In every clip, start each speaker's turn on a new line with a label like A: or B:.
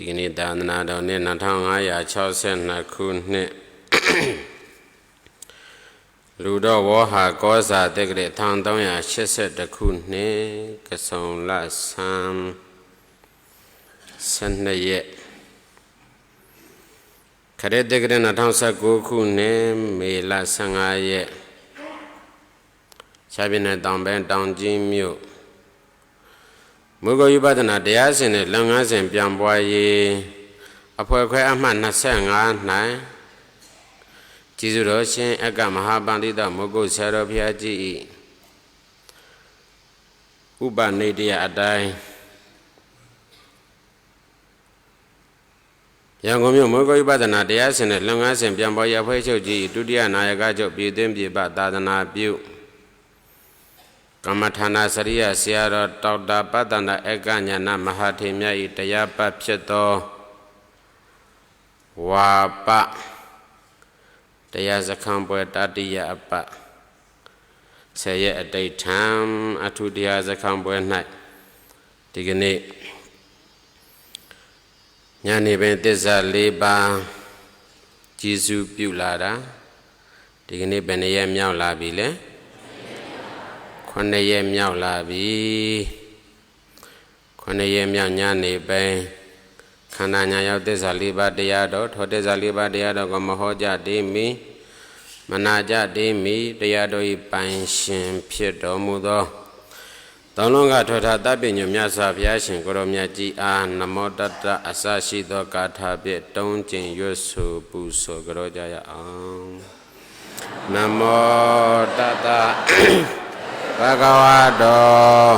A: ဒီကနေ့သာသနာတော်နှစ်2562ခုနှစ်လူတော်ဝေါဟာကောဇာတက္ကရာ1382ခုနှစ်ကဆုံလဆန်း12ရက်ခရစ်တက္ကရာ2019ခုနှစ်မေလ15ရက်ရှားပြည်နယ်တောင်ပိုင်းတောင်ကြီးမြို့မုဂ္ဂဝိပဿနာတရားစဉ်နဲ့လုပ်ငန်းစဉ်ပြန်ပွားရေးအဖွဲ့ခွဲအမှတ်25၌ကျေးဇူးတော်ရှင်အက္ကမဟာပန္တိတမုဂ္ဂုဆရာတော်ဘုရားကြီးဥပနိဒေယအတိုင်းရန်ကုန်မြို့မုဂ္ဂဝိပဿနာတရားစဉ်နဲ့လုပ်ငန်းစဉ်ပြန်ပွားရေးအဖွဲ့ချုပ်ကြီးဒုတိယနာယကချုပ်ပြည်သွင်းပြည်ပသာသနာပြုကမ္မထာနာစရိယဆရာတော်ဒေါက်တာပတ္တနာဧကညာဏမဟာထေမြတ်၏တရားပတ်ဖြစ်သောဝါပတရားစခန်းပွဲတတိယအပတ်ဆယ်ရက်အတိတ်ထံအထုတရားစခန်းပွဲ၌ဒီကနေ့ညနေပင်သစ္စာ၄ပါးကျေးဇူးပြုလာတာဒီကနေ့ဘယ်နှရက်မြောက်လာပြီလဲ9ရက်မြောက်လာပြီ9ရက်မြောက်ညနေပိုင်းခန္ဓာညာရောက်သစ္စာ၄ပါးတရားတော်ထောသစ္စာ၄ပါးတရားတော်ကိုမဟောကြတေးမီမနာကြတေးမီတရားတော်ဤပိုင်ရှင်ဖြစ်တော်မူသောတောင်းလုံးကထောထားတပ္ပညုမြတ်စွာဘုရားရှင်ကိုရောမြတ်ကြီးအားနမောတတ္တအစရှိသောကာထာဖြင့်တုံးကျင်ရွတ်ဆိုပူဆိုကြောကြရအောင်နမောတတ္တဘဂဝတော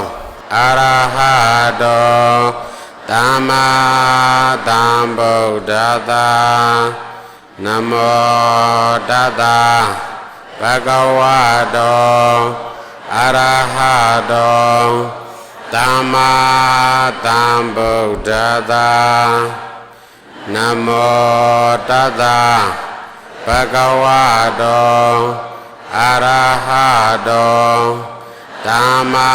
A: အရဟတောသမ္မာသမ္ဗုဒ္ဓတ္တနမောတတ္တဘဂဝတောအရဟတောသမ္မာသမ္ဗုဒ္ဓတ္တနမောတတ္တဘဂဝတောအရဟတောသမ္မာ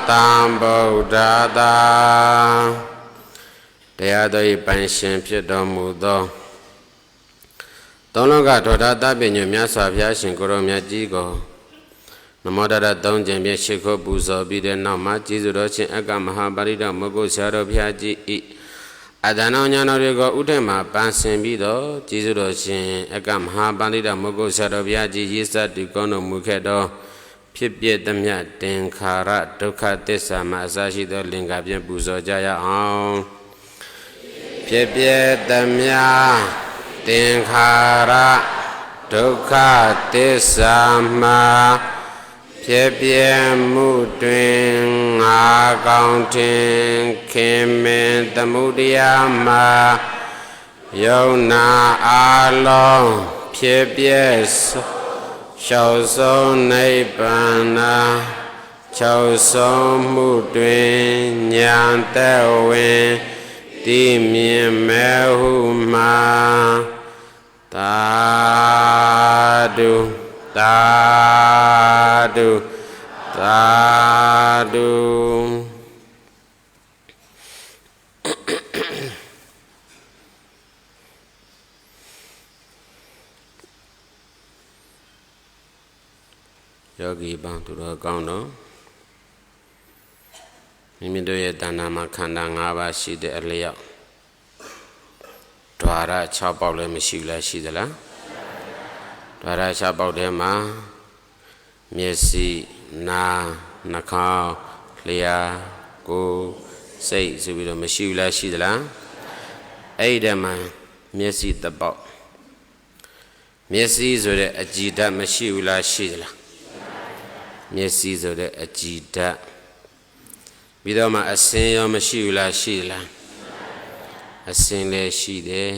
A: သမ္ဗုဒ္ဓတ္တတရားတော်၏ပိုင်ရှင်ဖြစ်တော်မူသောသုံးလောကထောထားတပ္ပညုမြတ်စွာဘုရားရှင်ကိုရောမြတ်ကြီးကိုနမောတတ္တသုံးခြင်းဖြင့်ရှိခိုးပူဇော်ပြီးတဲ့နောက်မှာကျေးဇူးတော်ရှင်အက္ကမဟာပရိဒမုဂ္ဂုဆရာတော်ဘုရားကြီး၏အတဏောညာတော်တွေကိုဥထက်မှာပန်းဆင်ပြီးတော့ကျေးဇူးတော်ရှင်အက္ကမဟာပရိဒမုဂ္ဂုဆရာတော်ဘုရားကြီးရေးစပ်တည်ကောင်းတော်မူခဲ့သောဖြစ်ပြသမျှသင်္ခါရဒုက္ခသစ္စာမှာအစရှိသောလင်္ကာဖြင့်ပူဇော်ကြရအောင်ဖြစ်ပြသမျှသင်္ခါရဒုက္ခသစ္စာမှာဖြစ်ပြမှုတွင်ငါကောင်းထင်ခင်မင်သမှုတရားမှာယုံနာအလုံးဖြစ်ပြရှောက်ဆုံးနိဗ္ဗာန်ချောက်ဆုံးမှုတွင်ဉာဏ်သက်ဝင်တည်မြင်မဲ့ဟုမှာသာဓုသာဓုသာဓုယောဂီပေါင်းသူတော်ကောင်းတော့မိမိတို့ရဲ့တဏ္ဍာမှာခန္ဓာ၅ပါးရှိတဲ့အလျောက်ဓွာရ6ပေါက်လည်းမရှိဘူးလားရှိသလားဓွာရ6ပေါက်ထဲမှာမျက်စိနားနှာခေါင်းလျှာကိုယ်စိတ်ဆိုပြီးတော့မရှိဘူးလားရှိသလားအဲ့ဒီထဲမှာမျက်စိတစ်ပေါက်မျက်စိဆိုတဲ့အကြည်ဓာတ်မရှိဘူးလားရှိသလားမျက်စိဆိုတဲ့အကြည်ဓာတ်ပြီးတော့မှအစင်ရောမရှိဘူးလားရှိလားအစင်လည်းရှိတယ်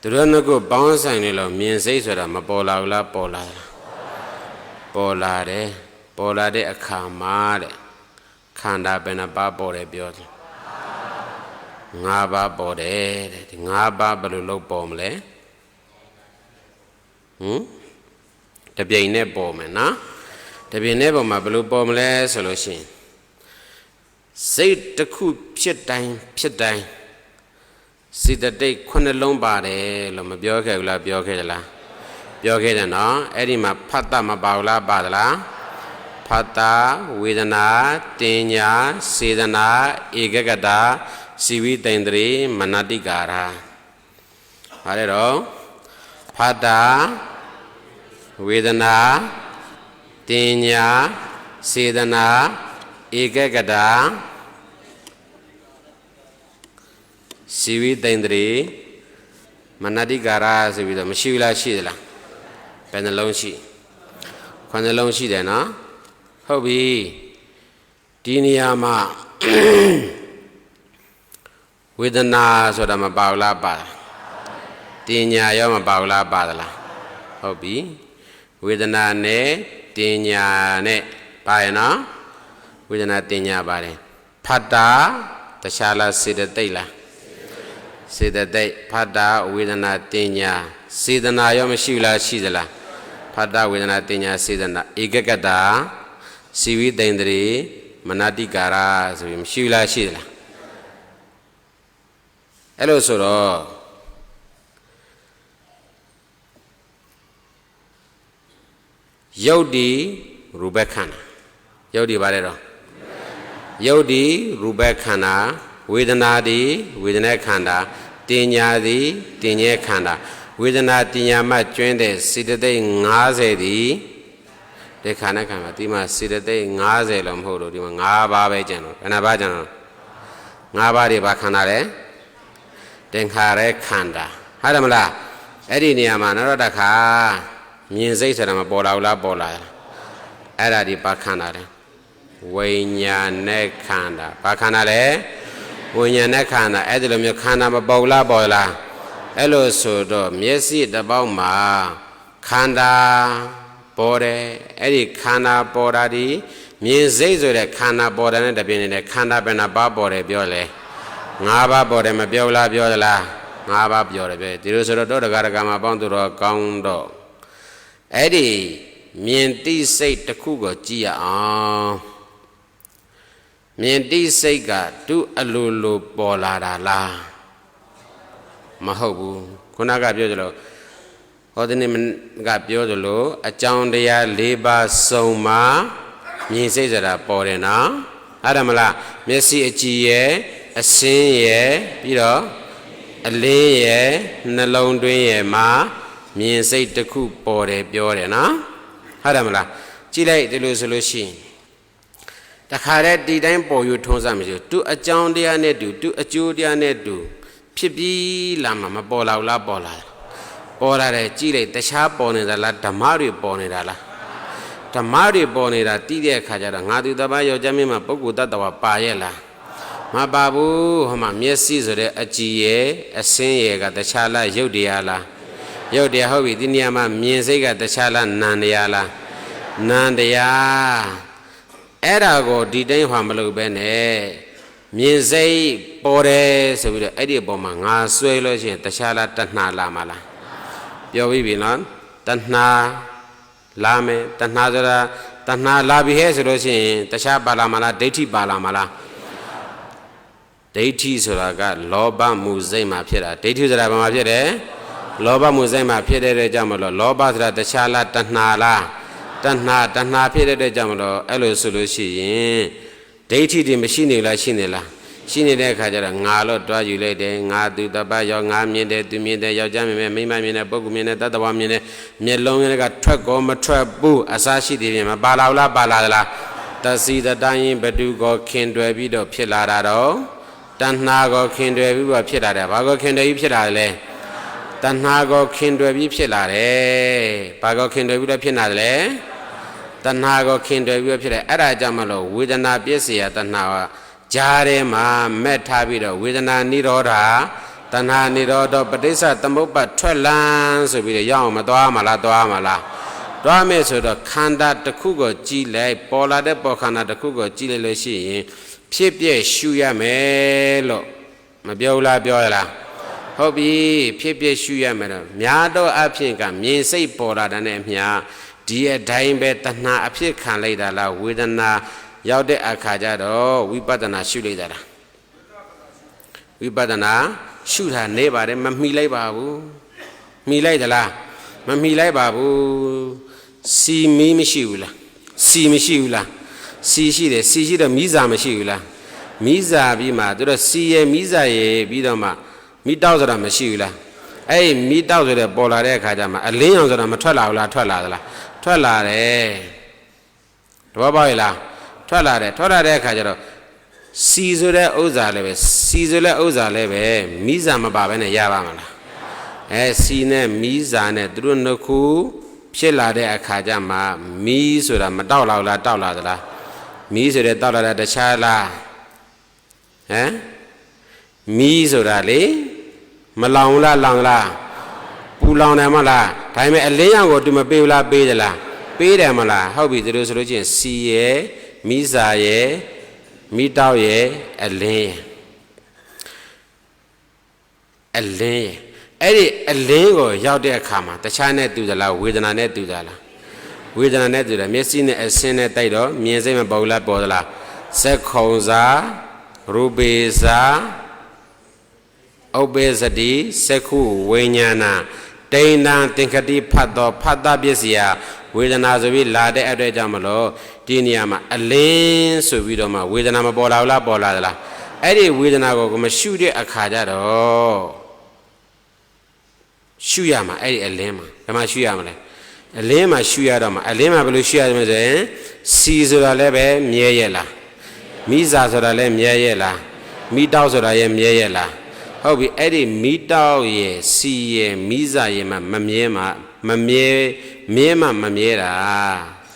A: သူတို့နှစ်ခုပေါင်းဆိုင်နေလို့မြင်စိတ်ဆိုတာမပေါ်လာဘူးလားပေါ်လာလားပေါ်လာတယ်ပေါ်လာတဲ့အခါမှာတဲ့ခန္ဓာဘယ်နှပါးပေါ်တယ်ပြောတယ်၅ပါးပေါ်တယ်တဲ့ဒီ၅ပါးဘယ်လိုလုပ်ပေါ်မလဲတပြိမ်နဲ့ပေါ်မယ်နော်တပြိမ်နဲ့ပေါ်မှာဘယ်လိုပေါ်မလဲဆိုလို့ရှိရင်စိတ်တစ်ခုဖြစ်တိုင်း စေတသိက်9လုံးပါတယ်လို့မပြောခဲ့ဘူးလားပြောခဲ့ကြလားပြောခဲ့တယ်နော်အဲ့ဒီမှာဖတ်တာမပါဘူးလားပါသလားဖတ်တာဝေဒနာတင်ညာစေတနာဧကဂတစီဝိတ္တန္တရေမနတိကာရာဟာလေတော့ဖတ်တာဝေဒနာတင်ညာစေတနာဧကဂတစီဝိတ္တန္တရေမနတိကာရာဆိုပြီးတော့မရှိဘူးလားရှိသလားဘယ်နှလုံးရှိ9နှလုံးရှိတယ်နော်ဟုတ်ပြီဒီနေရာမှာဝေဒနာဆိုတာမပါဘူးလားပါတင်ညာရောမပါဘူးလားပါသလားဟုတ်ပြီဝေဒနာနဲ့တင်ညာနဲ့ပါရနော်ဝေဒနာတင်ညာပါတယ်ဖတ်တာတခြားလားစေတသိက်လားစေတသိက်ဖတ်တာဝေဒနာတင်ညာစေတနာရောမရှိဘူးလားရှိသလားဖတ်တာဝေဒနာတင်ညာစေတနာဧကဂတစီဝိတ္တန္တရေမနတိကာရာဆိုပြီးမရှိဘူးလားရှိသလားအဲ့လိုဆိုတော့ယုတ်ဒီရူပခန္ဓာယုတ်ဒီပါလေတော့ယုတ်ဒီရူပခန္ဓာဝေဒနာဒီဝေဒနာခန္ဓာတင်ညာဒီတင်ညာခန္ဓာဝေဒနာတင်ညာမှကျွင်းတဲ့စေတသိက်50ဒီဒီခန္ဓာခန္ဓာဒီမှာစေတသိက်50လို့မဟုတ်လို့ဒီမှာ5ပါးပဲကျန်တော့ဘယ်နှပါးကျန်တော့5ပါးတွေပါခန္ဓာလဲသင်္ခါရခန္ဓာဟုတ်တယ်မလားအဲ့ဒီနေရာမှာနောက်တစ်ခါမြင်စိတ်ဆိုတာမပေါ်လာဘူးလားပေါ်လာအဲ့ဒါဒီပါခန္ဓာလဲဝိညာဉ်နဲ့ခန္ဓာပါခန္ဓာလဲဝိညာဉ်နဲ့ခန္ဓာအဲ့ဒီလိုမျိုးခန္ဓာမပေါ်လားပေါ်လားအဲ့လိုဆိုတော့မျက်စိတစ်ပေါက်မှာခန္ဓာပေါ်တယ်အဲ့ဒီခန္ဓာပေါ်တာဒီမြင်စိတ်ဆိုတဲ့ခန္ဓာပေါ်တယ်နဲ့တပြင်းနေတဲ့ခန္ဓာဘယ်နှပါးပေါ်တယ်ပြောလဲ5ပါးပေါ်တယ်မပြောလားပြောသလား5ပါးပြောတယ်ပဲဒီလိုဆိုတော့တောတက္ကရာကမှာပေါင်းသူတော်ကောင်းတော့အဲ့ဒီမြင်တိစိတ်တစ်ခုကိုကြည့်ရအောင်မြင်တိစိတ်ကသူ့အလိုလိုပေါ်လာတာလားမဟုတ်ဘူးခုနကပြောကြလို့ဟောဒီနေ့ကပြောကြလို့အကြောင်းတရား၄ပါးစုံမှမြင်စိတ်ဆိုတာပေါ်တယ်နော်အဲ့ဒါမလားမျက်စိအကြည့်ရဲ့အစင်းရဲ့ပြီးတော့အလင်းရဲ့နှလုံးတွင်းရဲ့မှာမြင်စိတ်တစ်ခုပေါ်တယ်ပြောတယ်နော်ဟုတ်တယ်မလားကြည့်လိုက်ဒီလိုဆိုလို့ရှိရင်တခါတည်းဒီတိုင်းပေါ်ယူထုံးစမ်းမရှိဘူးသူအကြောင်းတရားနဲ့တူသူအကျိုးတရားနဲ့တူဖြစ်ပြီးလာမှာမပေါ်လာဘူးလားပေါ်လာတယ်ကြည့်လိုက်တခြားပေါ်နေတာလားဓမ္မတွေပေါ်နေတာလားဓမ္မတွေပေါ်နေတာတည်တဲ့အခါကျတော့ငါသူတပတ်ယောက်ျားမင်းမှာပုဂ္ဂိုလ်တ attva ပါရဲ့လားမပါဘူးဟိုမှာမျက်စိဆိုတဲ့အကြည်ရဲ့အစင်းရဲ့ကတခြားလားရုပ်တရားလားရုပ်တရားဟုတ်ပြီဒီနေရာမှာမြင်စိတ်ကတခြားလားနာမ်တရားလားနာမ်တရားအဲ့ဒါကိုဒီတိုင်းဟောမလုပ်ပဲနဲ့မြင်စိတ်ပေါ်တယ်ဆိုပြီးတော့အဲ့ဒီအပေါ်မှာငါဆွဲလို့ရှိရင်တခြားလားတဏှာလာမလားပြောပြီးပြီနော်တဏှာလာမယ်တဏှာဆိုတာတဏှာလာပြီဟဲ့ဆိုလို့ရှိရင်တခြားပါလာမလားဒိဋ္ဌိပါလာမလားဒိဋ္ဌိဆိုတာကလောဘမှုစိတ်မှာဖြစ်တာဒိဋ္ဌိဆိုတာဘာမှာဖြစ်တယ်လောဘမှုစိတ်မှာဖြစ်တဲ့ကြောင့်မလို့လောဘဆိုတာတခြားလားတဏှာလားတဏှာဖြစ်တဲ့ကြောင့်မလို့အဲ့လိုဆိုလို့ရှိရင်ဒိဋ္ဌိတွေမရှိနေလားရှိနေလားရှိနေတဲ့အခါကျတော့ငါလို့တွားယူလိုက်တယ်ငါသူတပတ်ရောငါမြင်တယ်သူမြင်တယ်ယောက်ျားမြင်တယ်မိန်းမမြင်တယ်ပုဂ္ဂိုလ်မြင်တယ်တ attva မြင်တယ်မျက်လုံးကထွက်ကောမထွက်ဘူးအစာရှိသေးတယ်မပါလာဘူးလားပါလာသလားတစီတတိုင်းဘသူကိုခင်တွယ်ပြီးတော့ဖြစ်လာတာတော့တဏှာကိုခင်တွယ်ပြီးတော့ဖြစ်လာတယ်ဘာကိုခင်တွယ်ပြီးဖြစ်လာတယ်လဲတဏှာကိုခင်တွယ်ပြီးဖြစ်လာတယ်ဘာကိုခင်တွယ်ပြီးတော့ဖြစ်လာတယ်လဲတဏှာကိုခင်တွယ်ပြီးတော့ဖြစ်တယ်အဲ့ဒါကြောင့်မလို့ဝေဒနာပြည့်စရာတဏှာကကြားထဲမှာမက်ထားပြီးတော့ဝေဒနာနိရောဓတဏှာနိရောဓပဋိစ္စသမုပ္ပါထွက်လန်းဆိုပြီးတော့ရအောင်မသွားမလားသွားမလားသွားမယ်ဆိုတော့ခန္ဓာတစ်ခုကိုကြည်လိုက်ပေါ်လာတဲ့ပေါ်ခန္ဓာတစ်ခုကိုကြည်လိုက်လို့ရှိရင်ဖြစ်ပြည့်ရှုရမယ်လို့မပြောလားပြောရလားဟုတ်ပြီဖြစ်ပြည့်ရှုရမယ်တော့များတော့အဖြစ်ကမြင်စိတ်ပေါ်လာတဲ့အမြာဒီအတိုင်းပဲတဏှာအဖြစ်ခံလိုက်တာလားဝေဒနာရောက်တဲ့အခါကျတော့ဝိပဿနာရှုလိုက်တာလား ဝိပဿနာရှုတာနေပါတယ်မမှီလိုက်ပါဘူးမှီလိုက်သလားမမှီလိုက်ပါဘူးစီမီးမရှိဘူးလားစီမရှိဘူးလားစီရှိတယ်စီရှိတော့မိစာမရှိဘူးလားမိစာပြီးမှသူတို့စီရဲ့မိစာရဲ့ပြီးတော့မှမိတောက်ဆိုတာမရှိဘူးလားအဲ့ဒီမိတောက်ဆိုတဲ့ပေါ်လာတဲ့အခါကျမှအလင်းရောင်ဆိုတာမထွက်လာဘူးလားထွက်လာသလားထွက်လာတယ်တဘောပေါက်ရလားထွက်လာတဲ့အခါကျတော့စီဆိုတဲ့ဥစ္စာလည်းပဲစီဆိုတဲ့ဥစ္စာလည်းပဲမိစာမပါဘဲနဲ့ရပါမလားစီနဲ့မိစာနဲ့သူတို့နှစ်ခုဖြစ်လာတဲ့အခါကျမှမီးဆိုတာမတောက်လောက်လားတောက်လာသလားမီးဆိုတဲ့တောက်လာတဲ့တခြားလားမီးဆိုတာလေမလောင်လားလောင်လားပူလောင်တယ်မလားဒါပေမဲ့အလင်းရောင်ကိုသူမပေးဘူးလားပေးတယ်လားပေးတယ်မလားဟုတ်ပြီသူတို့ဆိုလို့ချင်းစီရဲ့မိစာရဲ့မိတောက်ရဲ့အလင်းရဲ့အဲ့ဒီအလင်းကိုရောက်တဲ့အခါမှာတခြားနဲ့တူသလားဝေဒနာနဲ့တူသလားဝေဒနာနဲ့တူတယ်မျက်စိနဲ့အဆင်းနဲ့တိုက်တော့မြင်စိတ်မပေါ်လားပေါ်သလားစက်ခုံစာရူပေစာဥပ္ပေစတိစက္ခုဝိညာဏတိဏ္ဍသင်္ခတိဖတ်တော်ဖတ်တာပစ္စယဝေဒနာဆိုပြီးလာတဲ့အတွက်ကြောင့်မလို့ဒီနေရာမှာအလင်းဆိုပြီးတော့မှဝေဒနာမပေါ်လာဘူးလားပေါ်လာသလားအဲ့ဒီဝေဒနာကိုမရှုတဲ့အခါကျတော့ရှုရမှာအဲ့ဒီအလင်းမှာဘယ်မှာရှုရမလဲအလင်းမှာရှုရတော့မှာအလင်းမှာဘယ်လိုရှုရမလဲဆိုရင်စီဆိုတာလည်းပဲမြဲရဲ့လားမိစာဆိုတာလည်းမြဲရဲ့လားမိတောက်ဆိုတာလည်းမြဲရဲ့လားဟုတ်ပြီအဲ့ဒီမိတောက်ရဲ့စီရဲ့မိစာရဲ့မှာမမြဲမမြဲတာ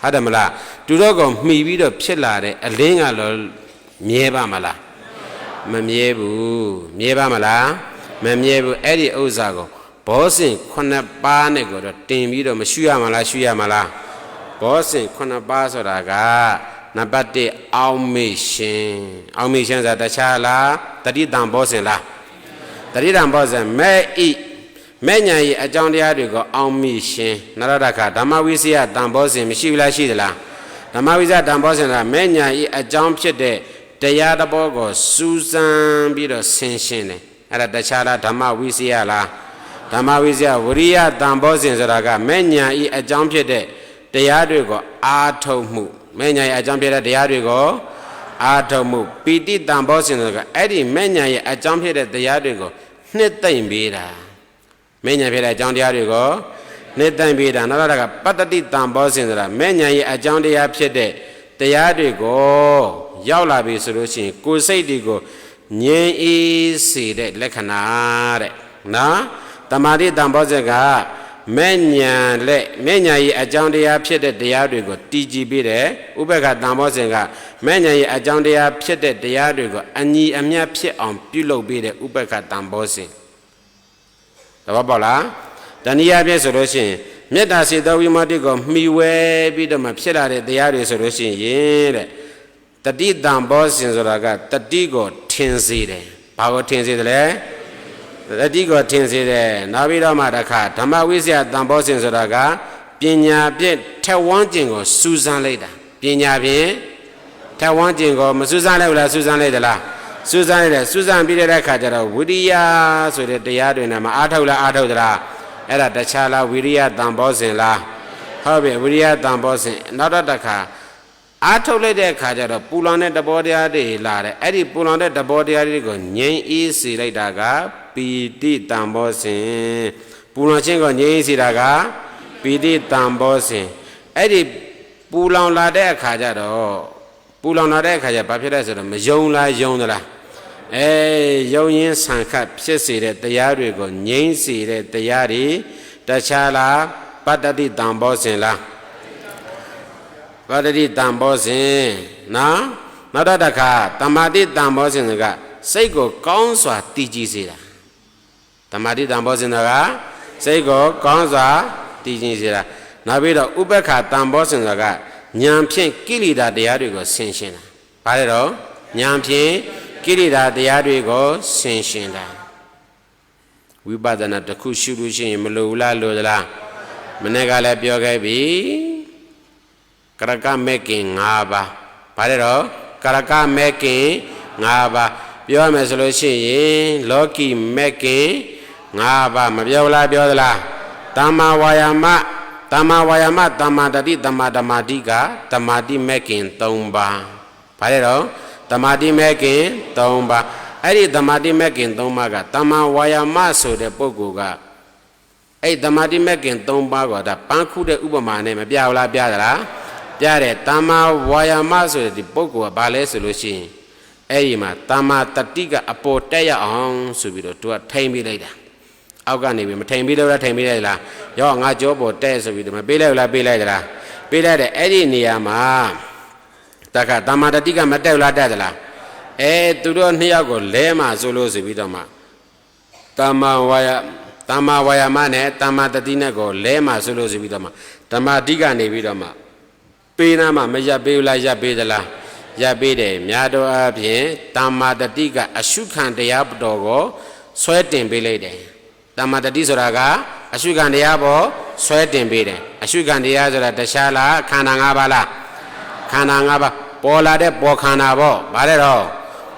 A: ဟုတ်တယ်မလားသူတို့ကမှီပြီးတော့ဖြစ်လာတဲ့အလင်းကတော့မြဲပါမလားမမြဲဘူးမြဲပါမလားမမြဲဘူးအဲ့ဒီဥစ္စာကိုဘောဇဉ်9ပါးနဲ့ကိုတော့တင်ပြီးတော့မရှုရမလားရှုရမလားဘောဇဉ်9ပါးဆိုတာကနံပါတ်1အောင်းမေရှင်ဆိုတာတခြားလားတတိတံဘောဇဉ်လားတတိတံဘောဇဉ်မဲ့ညာရဲ့အကြောင်းတရားတွေကိုအောင်းမေရှင်နရဒကဓမ္မဝိစီယတံဘောဇဉ်မရှိဘူးလားရှိသလားဓမ္မဝိစီယတံဘောဇဉ်ကမဲ့ညာရဲ့အကြောင်းဖြစ်တဲ့တရားတစ်ဘောကိုစူးစမ်းပြီးတော့ဆင်းရှင်းတယ်အဲ့ဒါတခြားလားဓမ္မဝိစီယလားဓမ္မဝိဇ္ဇဝရိယတံဘောဇဉ်ဆိုတာကမဲ့ညာဤအကြောင်းဖြစ်တဲ့တရားတွေကိုအာထုတ်မှုမဲ့ညာရဲ့အကြောင်းဖြစ်တဲ့တရားတွေကိုအာထုတ်မှုပီတိတံဘောဇဉ်ဆိုတာကအဲ့ဒီမဲ့ညာရဲ့အကြောင်းဖြစ်တဲ့တရားတွေကိုနှစ်သိမ့်ပေးတာမဲ့ညာဖြစ်တဲ့အကြောင်းတရားတွေကိုနှစ်သိမ့်ပေးတာနောက်တစ်ခါပတ္တိတံဘောဇဉ်ဆိုတာမဲ့ညာရဲ့အကြောင်းတရားဖြစ်တဲ့တရားတွေကိုရောက်လာပြီဆိုလို့ရှိရင်ကိုယ်စိတ်တွေကိုငြိမ်းအေးစေတဲ့လက္ခဏာတဲ့နော်တမာတိတံဘောဇဉ်ကမဲ့ညာရဲ့အကြောင်းတရားဖြစ်တဲ့တရားတွေကိုတည်ကြည်ပြီးတယ်ဥပ္ပခတံဘောဇဉ်ကမဲ့ညာရဲ့အကြောင်းတရားဖြစ်တဲ့တရားတွေကိုအညီအမျှဖြစ်အောင်ပြုလုပ်ပြီးတဲ့ဥပ္ပခတံဘောဇဉ်တဘောပေါက်လားတဏှာပြည့်ဆိုလို့ရှိရင်မေတ္တာစေတဝိမတ္တိကိုမှီဝဲပြီးတော့မှဖြစ်လာတဲ့တရားတွေဆိုလို့ရှိရင်တဲ့တတိတံဘောဇဉ်ဆိုတာကတတိကိုထင်စေတယ်ဘာကိုထင်စေတယ်လဲတတိကိုထင်စေတယ်နောက်ပြီးတော့မှတစ်ခါဓမ္မဝိဇ္ဇာတံဘောဇဉ်ဆိုတာကပညာဖြင့်ထက်ဝန်းကျင်ကိုစူးစမ်းလိုက်တာပညာဖြင့်ထက်ဝန်းကျင်ကိုမစူးစမ်းလိုက်ဘူးလားစူးစမ်းလိုက်သလားစူးစမ်းလိုက်တယ်စူးစမ်းပြီးတဲ့အခါကျတော့ဝိရိယဆိုတဲ့တရားတွေနဲ့မအားထုတ်လားအားထုတ်သလားအဲ့ဒါတခြားလားဝိရိယတံဘောဇဉ်လားဟုတ်ပြီဝိရိယတံဘောဇဉ်နောက်တော့တစ်ခါအားထုတ်လိုက်တဲ့အခါကျတော့ပူလောင်တဲ့တဘောတရားတွေလာတယ်အဲ့ဒီပူလောင်တဲ့တဘောတရားတွေကိုငြိမ်းအေးစေလိုက်တာကပီတိတံဘောဇဉ်ပူလောင်ခြင်းကိုငြိမ်းအေးစေတာကပီတိတံဘောဇဉ်အဲ့ဒီပူလောင်လာတဲ့အခါကျတော့ဘာဖြစ်လဲဆိုတော့မယုံလားယုံသလားယုံရင်ဆံခတ်ဖြစ်စေတဲ့တရားတွေကိုငြိမ်းစေတဲ့တရားတွေတခြားလားပတ္တိတံဘောဇဉ်လားပတ္တိတံဘောဇဉ်နော်နောက်တော့တစ်ခါတမာတိတံဘောဇဉ်ကစိတ်ကိုကောင်းစွာတည်ကြည်စေတာတမာတိတံဘောဇဉ်ကစိတ်ကိုကောင်းစွာတည်ကြည်စေတာနောက်ပြီးတော့ဥပ္ပခတံဘောဇဉ်ကဉာဏ်ဖြင့်ကိလေသာတရားတွေကိုဆင်ရှင်းတာဘာလဲတော့ဉာဏ်ဖြင့်ကိလေသာတရားတွေကိုဆင်ရှင်းတာဝိပဿနာတစ်ခုရှုလို့ရှိရင်မလိုဘူးလားလိုသလားမနေ့ကလည်းပြောခဲ့ပြီကရကမဲ့ခင်၅ပါးဘာလဲတော့ကရကမဲ့ခင်၅ပါးပ ပြောမယ်ဆိုလို့ရှိရင်လောကီမက်ကင်၅ပါးမပြောလားပြောသလားတမ္မာဝါယာမတမ္မာဝါယာမတမ္မာတတိတမ္မာဓမ္မာတိကတမ္မာတိမက်ကင်၃ပါးဘာလဲတော့တမ္မာတိမက်ကင်၃ပါးအဲ့ဒီတမ္မာတိမက်ကင်၃ပါးကတမ္မာဝါယာမဆိုတဲ့ပုဂ္ဂိုလ်ကအဲ့တမ္မာတိမက်ကင်၃ပါးကဒါပန်းခုတဲ့ဥပမာနဲ့မပြဘူးလားပြသလားပြတယ်တမ္မာဝါယာမဆိုတဲ့ဒီပုဂ္ဂိုလ်ကဘာလဲဆိုလို့ရှိရင်အဲ့ဒီမှာတမ္မာတတိကအပေါ်တက်ရအောင်ဆိုပြီးတော့သူကထိမ့်ပေးလိုက်တာအောက်ကနေပြီးမထိန်ပြီးတော့ထိန်ပြီးလိုက်လားရောငါကြောပေါ်တဲ့ဆိုပြီးတော့မပေးလိုက်လားပေးလိုက်သလားပေးလိုက်တယ်အဲ့ဒီနေရာမှာတခါတမ္မာတတိကမတက်လားတက်သလားသူတို့နှစ်ယောက်ကိုလဲမှာဆိုလို့ဆိုပြီးတော့မှတမ္မာဝါယာမနဲ့တမ္မာတတိနဲ့ကိုလဲမှာဆိုလို့ဆိုပြီးတော့မှတမ္မာတိကနေပြီးတော့မှပေးနာမှာမရပ်ပေးလားရပ်ပေးသလားရပ်ပေးတယ်များတော့အပြင်တမ္မာတတိကအရှုခံတရားတော်ကိုဆွဲတင်ပေးလိုက်တယ်တမ္မာတတိဆိုတာကအရှုခံတရားပေါ်ဆွဲတင်ပေးတယ်အရှုခံတရားဆိုတာတခြားလားခန္ဓာ၅ပါးလားခန္ဓာ၅ပါးပေါ်လာတဲ့ပေါ်ခန္ဓာပေါ့ဗါတဲ့တော့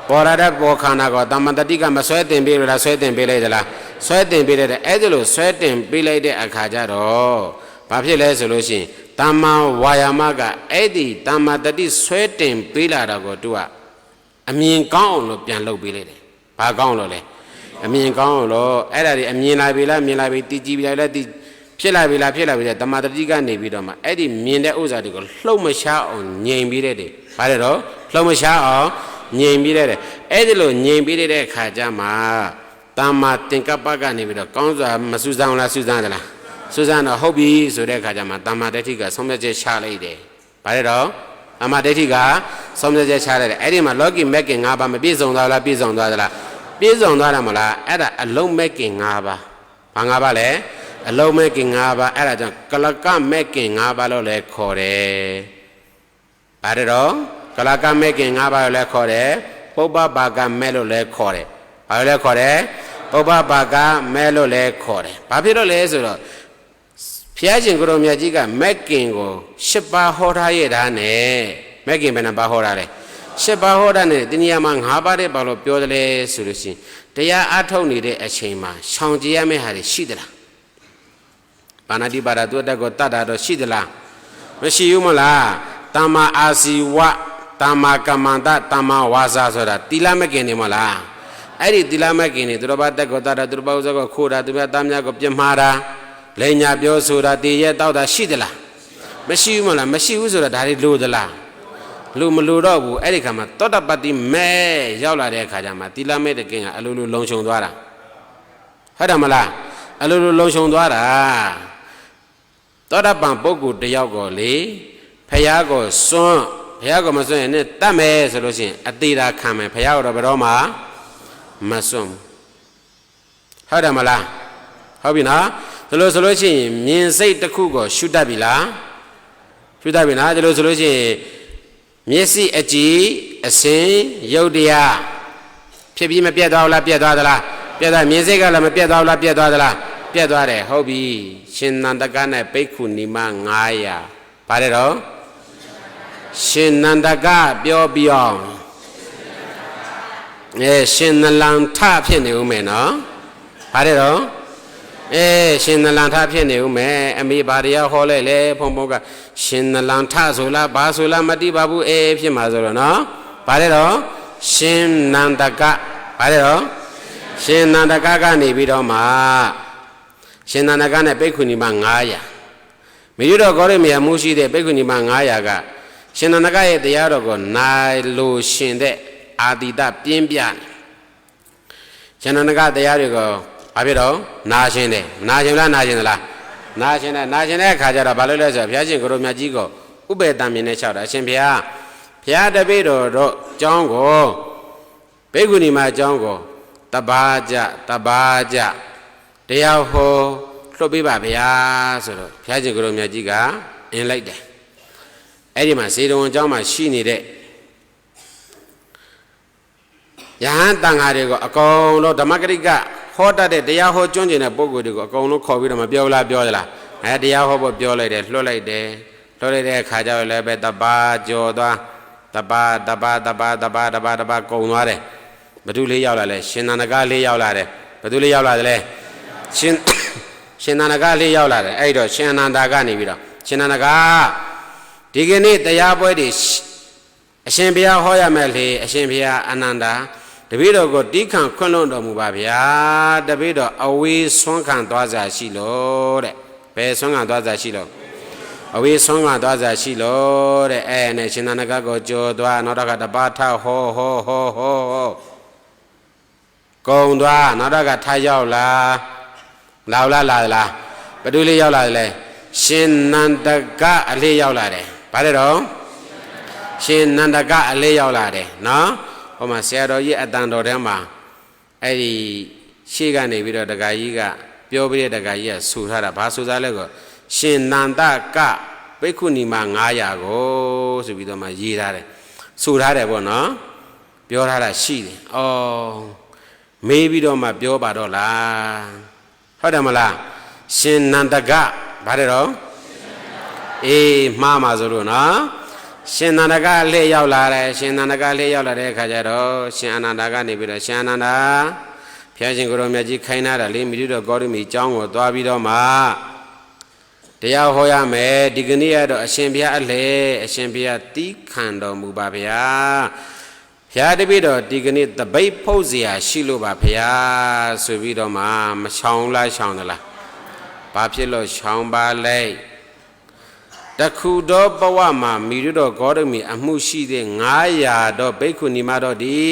A: ပေါ်လာတဲ့ပေါ်ခန္ဓာကိုတမ္မာတတိကမဆွဲတင်ပေးလို့လားဆွဲတင်ပေးလိုက်သလားဆွဲတင်ပေးလိုက်တဲ့အဲ့ဒါလို့ဆွဲတင်ပေးလိုက်တဲ့အခါကျတော့ဘာဖြစ်လဲဆိုလို့ရှိရင်တမ္မာဝါယာမကအဲ့ဒီတမ္မာတတိဆွဲတင်ပေးလာတာကိုသူကအမြင်ကောင်းအောင်လို့ပြန်လုပ်ပေးလိုက်တယ်ဘာကောင်းလို့လဲအမြင်ကောင်းလို့အဲ့ဒါတွေအမြင်လာပြီလားမြင်လာပြီတည်ကြည်ပြီလားတည်ဖြစ်လာပြီလားဖြစ်လာပြီလားတမ္မာတတိကနေပြီးတော့မှအဲ့ဒီမြင်တဲ့ဥစ္စာတွေကိုလှုပ်မရှားအောင်ငြိမ်ပြီးတဲ့ဘာလဲတော့လှုပ်မရှားအောင်ငြိမ်ပြီးတဲ့အဲ့ဒီလိုငြိမ်ပြီးတဲ့အခါကျမှတမ္မာသင်္ကပ္ပကနေပြီးတော့ကောင်းစွာမစူးစမ်းလားစူးစမ်းသလားစူးစမ်းတော့ဟုတ်ပြီဆိုတဲ့အခါကျမှတမ္မာဒိဋ္ဌိကဆုံးဖြတ်ချက်ချလိုက်တယ်ဘာလဲတော့တမ္မာဒိဋ္ဌိကဆုံးဖြတ်ချက်ချလိုက်တယ်အဲ့ဒီမှာလောကီမက်ကင်၅ပါးမပြည့်စုံသွားလားပြည့်စုံသွားသလားပြည့်စုံသွားတာမလားအဲ့ဒါအလုံးမဲ့ကင်၅ပါးဘာ၅ပါးလဲအလုံးမဲ့ကင်၅ပါးအဲ့ဒါကြောင့်ကလကမဲ့ကင်၅ပါးလို့လည်းခေါ်တယ်ဘာတဲ့တော့ကလကမဲ့ကင်၅ပါးလို့လည်းခေါ်တယ်ပုပ္ပဘာကမဲ့လို့လည်းခေါ်တယ်ဘာလို့လဲခေါ်တယ်ပုပ္ပဘာကမဲ့လို့လည်းခေါ်တယ်ဘာဖြစ်လို့လဲဆိုတော့ဘုရားရှင်ကိုရောမြတ်ကြီးကမဲ့ကင်ကို၈ပါးဟောထားရတာနဲ့မဲ့ကင်ဘယ်နှပါးဟောထားလဲ၈ပါးဟောတာနဲ့ဒီနေရာမှာ၅ပါးတဲ့ဘာလို့ပြောတယ်လဲဆိုလို့ရှိရင်တရားအထုတ်နေတဲ့အချိန်မှာရှောင်ကြရမယ့်ဟာတွေရှိသလားပါဏာတိပါဒသူအတက်ကိုတတ်တာတော့ရှိသလားမရှိဘူးမလားတမ္မာအာစီဝတမ္မာကမ္မန္တတမ္မာဝါစာဆိုတာတိလမကင်နေမလားအဲ့ဒီတိလမကင်နေသူတော်ဘာတက်ကိုတတ်တာသူတော်ဘာဥစ္စာကိုခိုးတာသူများသားများကိုပြစ်မှားတာလိညာပြောဆိုတာတည်ရဲတောက်တာရှိသလားမရှိဘူးမလားမရှိဘူးဆိုတာဒါတွေလို့သလားလူမလူတော့ဘူးအဲ့ဒီခါမှာသောတပတ္တိမဲရောက်လာတဲ့အခါကျမှတိလမဲတကင်ကအလိုလိုလုံခြုံသွားတာဟုတ်တယ်မလားအလိုလိုလုံခြုံသွားတာသောတပန်ပုဂ္ဂိုလ်တယောက်ကိုလေဖယားကိုစွန့်ဖယားကိုမစွန့်ရင်နဲ့တတ်မယ်ဆိုလို့ရှိရင်အတိတာခံမယ်ဖယားကိုတော့ဘယ်တော့မှမစွန့်ဟုတ်တယ်မလားဟုတ်ပြီနော်ဒါလို့ဆိုလို့ရှိရင်မြင်စိတ်တစ်ခုကိုရှုတတ်ပြီလားရှုတတ်ပြီနော်ဒါလို့ဆိုလို့ရှိရင်မျက်စိအကြည့်အစင်ရုပ်တရားဖြစ်ပြီးမပြတ်သွားဘူးလားပြတ်သွားသလားပြတ်သွားမြင်စိတ်ကလည်းမပြတ်သွားဘူးလားပြတ်သွားသလားပြတ်သွားတယ်ဟုတ်ပြီရှင်နန္ဒကနဲ့ဘိက္ခုနီမ900ပါတယ်တော့ရှင်နန္ဒကပြောပြီးအောင်ရှင်နလန်ထဖြစ်နေဦးမယ်နော်ပါတယ်တော့ရှင်နလန်ထဖြစ်နေဦးမယ်အမေဘာတရားဟောလိုက်လေဖုံဖုံကရှင်နလန်ထဆိုလားဘာဆိုလားမတိပါဘူးဖြစ်မှာဆိုတော့နော်ဘာလဲတော့ရှင်နန္ဒကဘာလဲတော့ရှင်နန္ဒကကနေပြီးတော့မှရှင်နန္ဒကနဲ့ဘိက္ခုနီမ900မိရတော်ကောရိမယမှုရှိတဲ့ဘိက္ခုနီမ900ကရှင်နန္ဒကရဲ့တရားတော်ကိုနိုင်လို့ရှင်တဲ့အာတိတပြင်းပြရှင်နန္ဒကတရားတွေကိုဘာဖြစ်တော့နာရှင်တယ်နာရှင်လားနာရှင်သလားနာရှင်တဲ့အခါကျတော့ဘာလို့လဲဆိုတော့ဘုရားရှင်ကိုရောမြတ်ကြီးကိုဥပေတံမြင်နဲ့လျှောက်တာအရှင်ဘုရားတပည့်တော်တို့အကြောင်းကိုဘိက္ခုနီမအကြောင်းကိုတပါးကြတရားဟောလွှတ်ပေးပါဗျာဆိုတော့ဘုရားရှင်ကိုရောမြတ်ကြီးကအင်းလိုက်တယ်အဲ့ဒီမှာဇေတဝန်အကြောင်းမှာရှိနေတဲ့ယဟန်တန်ဃာတွေကိုအကုန်လုံးဓမ္မဂရိကဟောတတ်တဲ့တရားဟောကျွမ်းကျင်တဲ့ပုဂ္ဂိုလ်တွေကိုအကုန်လုံးခေါ်ပြီးတော့မပြောလားပြောသလားတရားဟောဖို့ပြောလိုက်တယ်လွှတ်လိုက်တဲ့အခါကျတော့လည်းပဲတပါးကြော်သွားတပါးကုံသွားတယ် ဘသူလေးရောက်လာလဲရှင်သန္တကလေးရောက်လာတယ်ဘသူလေးရောက်လာတယ်လဲရှင်သန္တကလေးရောက်လာတယ်အဲ့တော့ရှင်အနန္ဒာကနေပြီးတော့ရှင်သန္တကဒီကနေ့တရားပွဲတွေအရှင်ဘုရားဟောရမယ်လေအရှင်ဘုရားအနန္ဒာတပည့်တော်ကိုတီးခံခွင့်လွှတ်တော်မူပါဗျာတပည့်တော်အဝေးဆွမ်းခံသွားစားရှိလို့တဲ့ဘယ်ဆွမ်းခံသွားစားရှိလို့အဝေးဆွမ်းခံသွားစားရှိလို့တဲ့အဲ့နဲ့ရှင်သန္တကကိုကြော်သွားနောက်တော့ကတပါးထဟောကုံသွားနောက်တော့ကထားရောက်လာဘယ်သူလေးရောက်လာလဲရှင်နန္ဒကအလေးရောက်လာတယ်ဗါတယ်တော့ရှင်နန္ဒကအလေးရောက်လာတယ်နော်ဟိုမှာဆရာတော်ကြီးအတန်တော်ထဲမှာအဲ့ဒီရှေ့ကနေပြီးတော့တဂါကြီးကပြောပြီးတဲ့တဂါကြီးကဆူထားတာဘာဆူသားလဲကောရှင်နန္ဒကဘိက္ခုနီမ900ကိုဆိုပြီးတော့မှရေးထားတယ်ဆူထားတယ်ပေါ့နော်ပြောထားတာရှိတယ်ဩမေးပြီးတော့မှပြောပါတော့လားဟုတ်တယ်မလားရှင်နန္ဒကဗါတယ်တော့အေးမှားမှာဆိုလို့နော်ရှင်နန္ဒကလက်ရောက်လာတယ်ရှင်နန္ဒကလက်ရောက်လာတဲ့အခါကျတော့ရှင်အနန္ဒကနေပြီးတော့ရှင်အနန္ဒာဘုရားရှင်ကိုရောမြတ်ကြီးခိုင်းထားတာလေမိတုတော်ဂေါတမီကျောင်းကိုသွားပြီးတော့မှတရားဟောရမယ်ဒီကနေ့ကတော့အရှင်ဘုရားအလဲအရှင်ဘုရားတီးခံတော်မူပါဗျာဘုရားတပည့်တော်ဒီကနေ့တပိတ်ဖုတ်เสียရှိလို့ပါဗျာဆိုပြီးတော့မှမချောင်းလားချောင်းသလားဘာဖြစ်လို့ချောင်းပါလဲတခုသောဘဝမှာမိတုတော်ဂေါတမီအမှုရှိတဲ့900တော့ဘိက္ခုနီမတော်ဒီ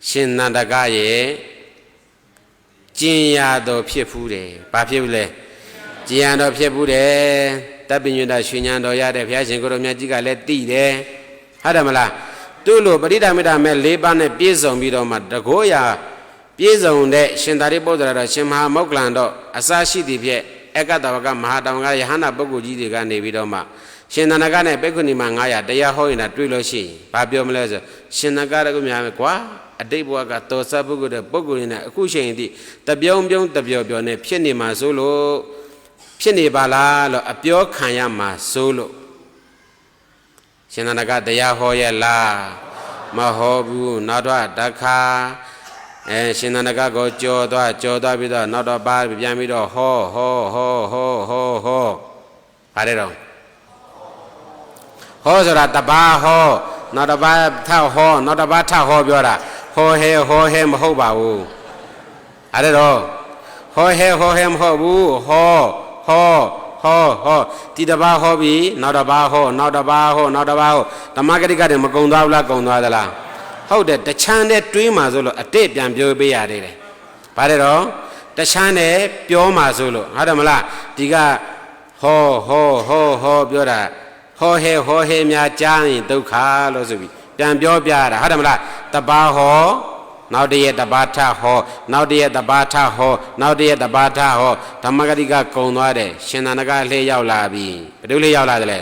A: ရှင်နန္ဒကရဲ့ကျင်ရတော်ဖြစ်ဖူးတယ်ဘာဖြစ်ဘူးလဲကျင်ရတော်ဖြစ်ဖူးတယ်တပ်ပညွတ်တာရွှေဉဏ်တော်ရတဲ့ဘုရားရှင်ကိုရောမြတ်ကြီးကလည်းသိတယ်ဟုတ်တယ်မလားသူ့လိုပရိဒါမေတ္တာမဲ့၄ပါးနဲ့ပြည့်စုံပြီးတော့မှတကောရာပြည့်စုံတဲ့ရှင်သာရိပုတ္တရာတော်ရှင်မဟာမောက္ကလန်တော်အစရှိသည်ဖြင့်အက္ကတဝကမဟာတောင်ကယဟနာပုဂ္ဂိုလ်ကြီးတွေကနေပြီးတော့မှရှင်သန္တကနဲ့ဘိက္ခုနီမ900တရားဟောရင်တာတွေ့လို့ရှိရင်ဘာပြောမလဲဆိုရှင်သန္တကတကူများမယ်ကွာအတိတ်ဘဝကတော်စပုဂ္ဂိုလ်တဲ့ပုဂ္ဂိုလ်တွေနဲ့အခုချိန်အထိတပြောင်းတပြောနဲ့ဖြစ်နေမှာဆိုလို့ဖြစ်နေပါလားလို့အပြောခံရမှာဆိုလို့ရှင်သန္တကတရားဟောရဲ့လားမဟောဘူးနောက်တော့တခါရှင်သန္တကကိုကြော်သွားပြီးတော့နောက်တော့ပါပြန်ပြီးတော့ဟောပါတယ်တော့ဟောဆိုတာတပါးဟောနောက်တစ်ပါးထဟောနောက်တစ်ပါးထဟောပြောတာဟောဟဲမဟုတ်ပါဘူးအဲ့တော့ဟောဟဲမဟုတ်ဘူးဟောဒီတစ်ပါးဟောပြီးနောက်တစ်ပါးဟောနောက်တစ်ပါးဟောဓမ္မဂတိကတည်းမကုံသွားဘူးလားကုံသွားသလားဟုတ်တယ်တချမ်းနဲ့တွေးမှဆိုလို့အတိတ်ပြန်ပြောပေးရသေးတယ်ဗါတယ်တော့တချမ်းနဲ့ပြောမှဆိုလို့ဟုတ်တယ်မလားဒီကဟောပြောတာဟောဟဲများကြားရင်ဒုက္ခလို့ဆိုပြီးပြန်ပြောပြတာဟုတ်တယ်မလားတပါးဟောနောက်တရက်တပါးထဟောနောက်တရက်တပါးထဟောနောက်တရက်တပါးထဟောဓမ္မဂတိကကုံသွားတယ်ရှင်သန္တကလှည့်ရောက်လာပြီဘယ်လိုလှည့်ရောက်လာတယ်လဲ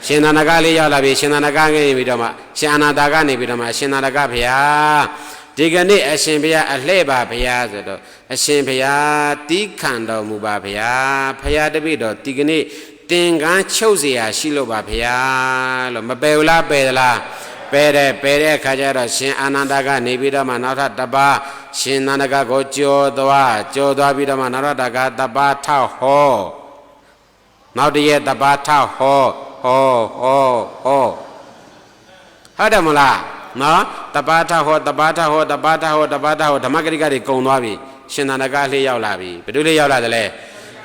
A: ရှင်သန္တကလေးရောက်လာပြီရှင်သန္တကနေပြီးတော့မှရှင်အနန္ဒကနေပြီးတော့မှရှင်သန္တကဘုရားဒီကနေ့အရှင်ဘုရားအလှဲ့ပါဘုရားဆိုတော့အရှင်ဘုရားတီးခံတော်မူပါဘုရားဘုရားတပည့်တော်ဒီကနေ့တင်ကန်းချုပ်เสียရှိလို့ပါဘုရားလို့မပယ်ဘူးလားပယ်သလားပယ်တဲ့အခါကျတော့ရှင်အာနန္ဒကနေပြီးတော့မှနောက်ထပ်တပါးရှင်နန္ဒကကိုကြော်သွားပြီးတော့မှနောက်ထပ်တပါးထဟောနောက်တရက်တပါးထဟောဟုတ်တယ်မလားနော်တပါးထဟောဓမ္မဂရိကတွေကုံသွားပြီရှင်သန္တကလေးရောက်လာပြီဘယ်သူလေးရောက်လာတယ်လဲ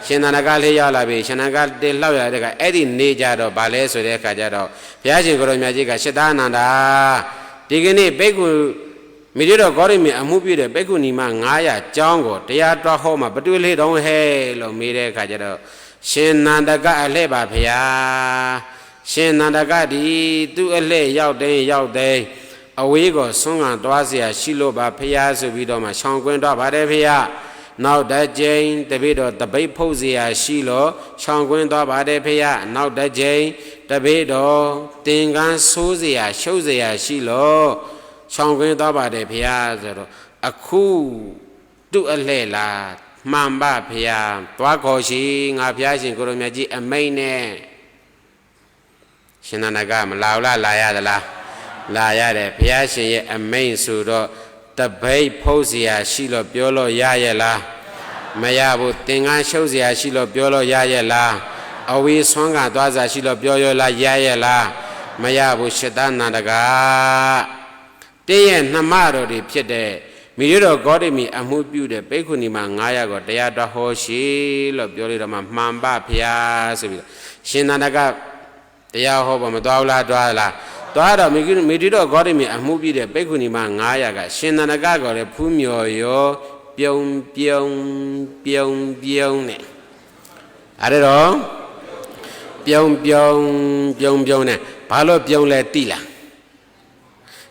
A: ရှင်သန္တကလေးရောက်လာပြီရှင်သန္တကတေလောက်ရတဲ့ကအဲ့ဒီနေကြတော့ဗာလဲဆိုတဲ့အခါကျတော့ဘုရားရှင်ကိုရောမြတ်ကြီးကရှစ်သားအနန္ဒာဒီကနေ့ဘိက္ခုမိရတော်ဂေါတမီအမှုပြတဲ့ဘိက္ခုနီမ900ကျောင်းကိုတရားတော်ဟောမှာဘယ်သူလေးတောင်းဟဲလို့မေးတဲ့အခါကျတော့ရှင်နန္ဒကအလှဲ့ပါဗျာရှင်နန္ဒကဒီသူ့အလှဲ့ရောက်တဲ့အဝေးကိုဆွမ်းခံသွားเสียရှိလို့ပါဖျားဆိုပြီးတော့မှရှောင်ကွင်းတော့ပါတယ်ဖျားနောက်တစ်ကြိမ်တပိတော့တပိတ်ဖုတ်เสียရှိလို့ရှောင်ကွင်းသွားပါတယ်ဖျားနောက်တစ်ကြိမ်တပိတော့တင်ကန်းဆိုးเสียရှုပ်เสียရှိလို့ရှောင်ကွင်းသွားပါတယ်ဖျားဆိုတော့အခုသူ့အလှဲ့လားမှန်ပါဖျားသွားခေါ်ရှိငါဖျားရှင်ကိုရမြတ်ကြီးအမိတ်နဲ့ရှင်နန္ဒကမလာဘူးလားလာရသလား လာရတယ်ဘုရားရှင်ရဲ့အမိန့်ဆိုတော့တပိတ်ဖုတ်เสียရှိလို့ပြောလို့ရရဲ့လားမရဘူးသင်္ကန်းရှုပ်เสียရှိလို့ပြောလို့ရရဲ့လားအဝေးဆွမ်းကသွားစားရှိလို့ပြောရလားရရဲ့လားမရဘူးရှတနန္ဒကတင်းရဲ့နှမတော်တွေဖြစ်တဲ့မိရတော်ဂေါတမီအမှုပြုတဲ့ပိက္ခုနီမှာ900ကိုတရားတော်ဟောရှိလို့ပြောလိုက်တော့မှမှန်ပါဖျားဆိုပြီးရှင်နန္ဒကတရားဟောပါမသွားဘူးလားသွားလားသွားတော့မိရတော်ဂေါတမီအမှုပြုတဲ့ပိက္ခုနီမှာ900ကရှင်နန္ဒကကိုလည်းဖူးမြော်ရောပြုံနဲ့အဲ့တော့ပြုံနဲ့ဘာလို့ပြုံလဲတိလား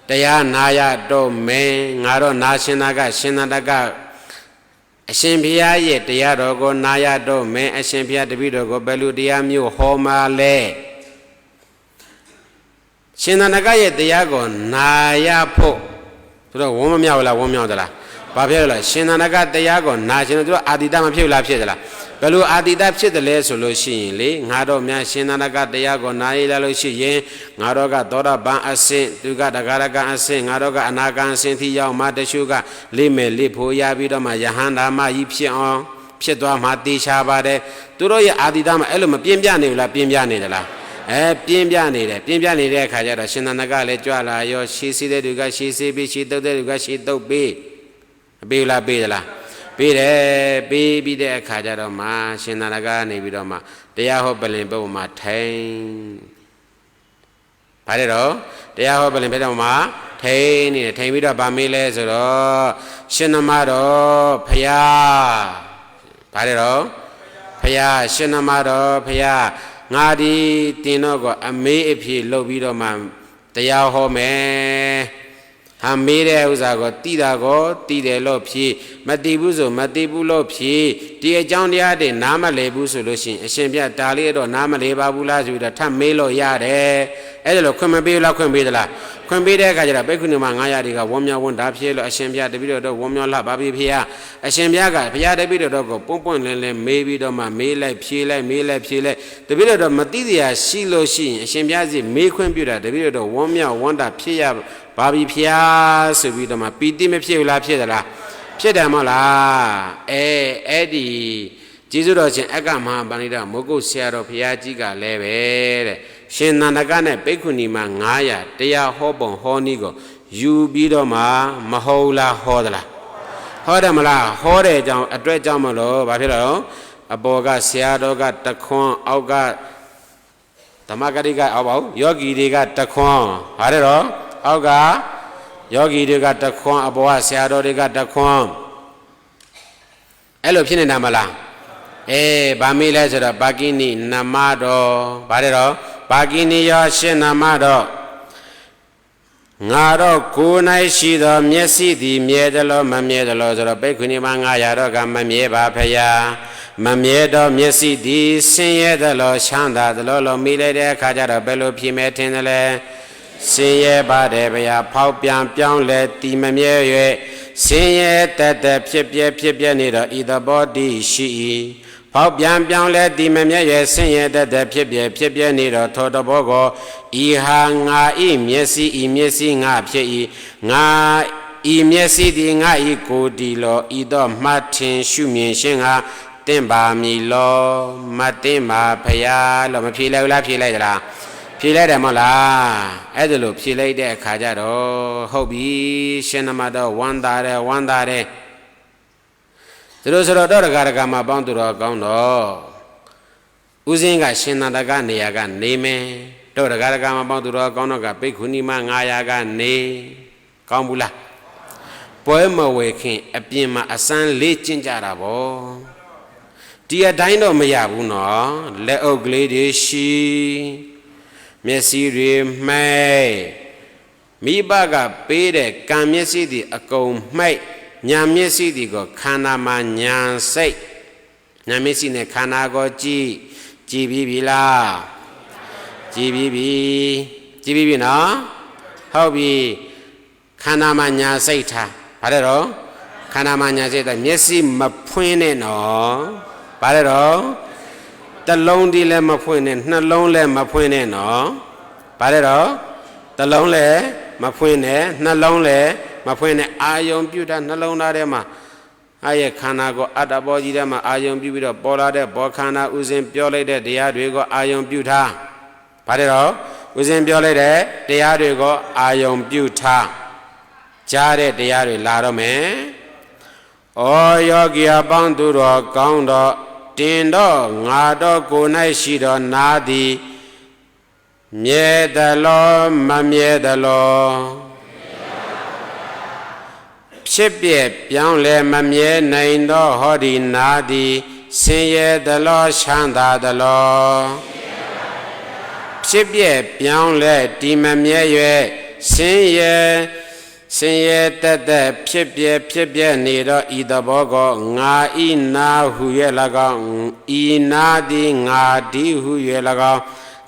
A: တရားနာရတော့မင်းငါတော့နာရှင်နာကရှင်နန္ဒကအရှင်ဘုရားရဲ့တရားတော်ကိုနာရတော့မင်းအရှင်ဘုရားတပည့်တော်ကိုဘယ်လိုတရားမျိုးဟောမှာလဲရှင်နန္ဒကရဲ့တရားကိုနာရဖို့သူတို့ဝမ်းမမြောက်လားဝမ်းမြောက်သလားဘာဖြစ်လဲရှင်နန္ဒကတရားကိုနာရှင်တို့အာတိတမဖြစ်လားဖြစ်သလားဘယ်လိုအာတိတဖြစ်တယ်လဲဆိုလို့ရှိရင်လေငါတော့များရှင်နန္ဒကတရားကိုနာရလာလို့ရှိရင်ငါတော့ကသောတာပန်အဆင့်သူကတဂရကအဆင့်ငါတော့ကအနာဂံအဆင့်ထိရောက်မှတရှုကလိမဲ့လိဖို့ရပြီးတော့မှယဟန္တာမကြီးဖြစ်အောင်ဖြစ်သွားမှတေချာပါတယ်သူတို့ရဲ့အာတိတမအဲ့လိုမပြင်းပြနေဘူးလားပြင်းပြနေတယ်လားပြင်းပြနေတယ်ပြင်းပြနေတဲ့အခါကျတော့ရှင်နန္ဒကလည်းကြွလာရောရှေးစေးတဲ့သူကရှေးစေးပြီးရှေးတုတ်တဲ့သူကရှေးတုတ်ပြီးပေးလားပေးသလားပေးတယ်ပေးပြီးတဲ့အခါကျတော့မှရှင်နန္ဒကနေပြီးတော့မှတရားဟောပလင်ပုတ်မှာထိုင်ဗါတယ်တော့တရားဟောပလင်ပုတ်မှာထိုင်နေတယ်ထိုင်ပြီးတော့ဗာမေးလဲဆိုတော့ရှင်နမတော်ဖယားဗါတယ်တော့ဖယားရှင်နမတော်ဖယားငါဒီတင်တော့ကအမေးအဖြေလုပ်ပြီးတော့မှတရားဟောမယ်ဟာမေးတဲ့ဥစ္စာကိုတိတာကိုတိတယ်လို့ဖြေမတိဘူးဆိုမတိဘူးလို့ဖြေဒီအကြောင်းတရားတွေနားမလည်ဘူးဆိုလို့ရှိရင်အရှင်ပြဒါလေးတော့နားမလည်ပါဘူးလားဆိုပြီးတော့ထပ်မေးလို့ရတယ်အဲ့ဒါလို့ခွင့်မပေးလားခွင့်ပေးသလားခွင့်ပေးတဲ့အခါကျတော့ပိက္ခုနီမှာ900တွေကဝမ်းမြောက်ဝမ်းဒါဖြေလို့အရှင်ပြတပည့်တော်ဝမ်းမြောက်လာပါပြီဖေအရှင်ပြကဘုရားတပည့်တော်ကိုပွန့်လင်းမေးပြီးတော့မှမေးလိုက်ဖြေလိုက်မေးလိုက်ဖြေလိုက်တပည့်တော်မသိစရာရှိလို့ရှိရင်အရှင်ပြစီမေးခွင့်ပြုတာတပည့်တော်ဝမ်းမြောက်ဝမ်းဒါဖြေရဘာဘီဖျားဆိုပြီးတော့မှပီတိမဖြစ်ဘူးလားဖြစ်သလားဖြစ်တယ်မဟုတ်လားအဲ့ဒီကျေးဇူးတော်ရှင်အက္ခမဟာပဏိတမိုးကုတ်ဆရာတော်ဘုရားကြီးကလည်းပဲတဲ့ရှင်နန္ဒကနဲ့ပိက္ခုနီမှာ900တရားဟောပုံဟောနည်းကိုယူပြီးတော့မှမဟုတ်လားဟောသလားဟောတယ်မလားဟောတဲ့အကြောင်းအတွက်ကြောင့်မလို့ဘာဖြစ်လို့အပေါ်ကဆရာတော်ကတခွန်းအောက်ကဓမ္မဂတိကအောက်ပါဘူးယောဂီတွေကတခွန်းဟာတဲ့တော့အောက်ကယောဂီတွေကတခွန်းအပေါ်ကဆရာတော်တွေကတခွန်းအဲ့လိုဖြစ်နေတာမလားဗာမေးလဲဆိုတော့ပါကိနိနမတော်ဗါတဲ့တော့ပါကိနိယောရှင်နမတော်ငါတော့ကိုယ်၌ရှိသောမျက်စိသည်မြဲတယ်လို့မမြဲတယ်လို့ဆိုတော့ပိက္ခုနီမှာ900တော့ကမမြဲပါဖယားမမြဲတော့မျက်စိသည်ဆင်းရဲတယ်လို့ချမ်းသာတယ်လို့မိလိုက်တဲ့အခါကျတော့ဘယ်လိုဖြစ်မဲထင်တယ်လဲဆင်းရဲပါတယ်ဗျာဖောက်ပြန်ပြောင်းလဲတည်မမြဲ၍ဆင်းရဲတတ်ဖြစ်ပြနေတော့ဤသဘောတည်းရှိ၏ဖောက်ပြန်ပြောင်းလဲတည်မမြဲ၍ဆင်းရဲတတ်ဖြစ်ပြနေတော့သောတဘောကိုဤဟာငါဤမျက်စိငါဖြစ်၏ငါဤမျက်စိသည်ငါဤကိုယ်တည်လောဤတော့မှတ်ထင်ရှုမြင်ခြင်းဟာတင့်ပါမည်လောမတင်ပါဖယားလို့မဖြေလိုက်ဘူးလားဖြေလိုက်သလားဖြေလိုက်တယ်မဟုတ်လားအဲ့ဒါလို့ဖြေလိုက်တဲ့အခါကျတော့ဟုတ်ပြီရှင်နမတော်ဝမ်းသာတယ်သူတို့ဆိုတော့တော်တကာမှာပေါင်းသူတော်ကောင်းတော့ဥစဉ်ကရှင်နန္ဒကနေရာကနေမယ်တော်တကာမှာပေါင်းသူတော်ကောင်းတော့ကပိက္ခုနီမှာ900ကနေကောင်းဘူးလားပွဲမဝေခင်အပြင်မှာအစမ်းလေးကျင့်ကြတာဗောဒီအတိုင်းတော့မရဘူးနော်လက်အုပ်ကလေးတွေရှိမျက်စိတွေမှိတ်မိဘကပေးတဲ့ကံမျက်စိတွေအကုန်မှိတ်ညာမျက်စိတွေကိုခန္ဓာမှာညာစိတ်ညာမျက်စိနဲ့ခန္ဓာကိုကြည်ပြီးပြီလားကြည်ပြီးပြီနော်ဟုတ်ပြီခန္ဓာမှာညာစိတ်ထားဗါတယ်တော့ခန္ဓာမှာညာစိတ်ထားမျက်စိမဖွင့်နဲ့နော်ဗါတယ်တော့တလုံးဒီလည်းမဖွင့်နဲ့နှလုံးလည်းမဖွင့်နဲ့နော်ဗါတယ်တော့တလုံးလည်း မဖွင့်နဲ့နှလုံးလည်းမဖွင့်နဲ့အာယုံပြုတာနှလုံးသားထဲမှာအဲ့ရဲ့ခန္ဓာကိုအတ္တဘောကြီးထဲမှာအာယုံပြုပြီးတော့ပေါ်လာတဲ့ဘောခန္ဓာဥစဉ်ပြောလိုက်တဲ့တရားတွေကိုအာယုံပြုထားဗါတယ်တော့ဥစဉ်ပြောလိုက်တဲ့တရားတွေကိုအာယုံပြုထားကြားတဲ့တရားတွေလာတော့မယ်ဩယောဂီအပေါင်းသူတော်ကောင်းတော့တင်တော့ငါတော့ကိုယ်၌ရှိတော်နာသည်မြဲသလောမမြဲသလောဖြစ်ပြပြောင်းလဲမမြဲနိုင်သောဟောဒီနာသည်ဆင်းရဲသလောချမ်းသာသလောဖြစ်ပြပြောင်းလဲဒီမမြဲ၍ဆင်းရဲတက်ဖြစ်ပြနေတော့ဤသဘောကိုငါဤနာဟု၍၎င်းဤနာသည်ငါဒီဟု၍၎င်း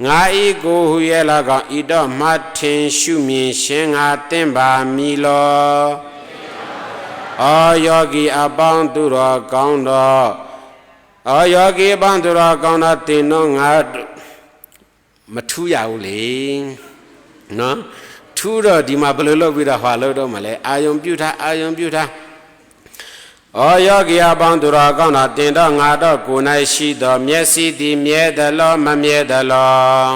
A: ငါဤကိုဟု၍၎င်းဤတော့မှထင်ရှုမြင်ရှင်းငါသင်ပါမည်လောဩယောဂီအပေါင်းသူတော်ကောင်းတော်ဩယောဂီအပေါင်းသူတော်ကောင်းတော်တင်တော့ငါမထူးရဘူးလေနော်ထူးတော့ဒီမှာဘယ်လိုလုပ်ပြီးတော့ဟောလို့တော့မလဲအာယုံပြုထားအာယုံပြုထားဩယောဂီအပေါင်းသူတော်ကောင်းတော်တင်တော့ငါတော့ကိုယ်၌ရှိတော်မျက်စိသည်မြဲသလောမမြဲသလော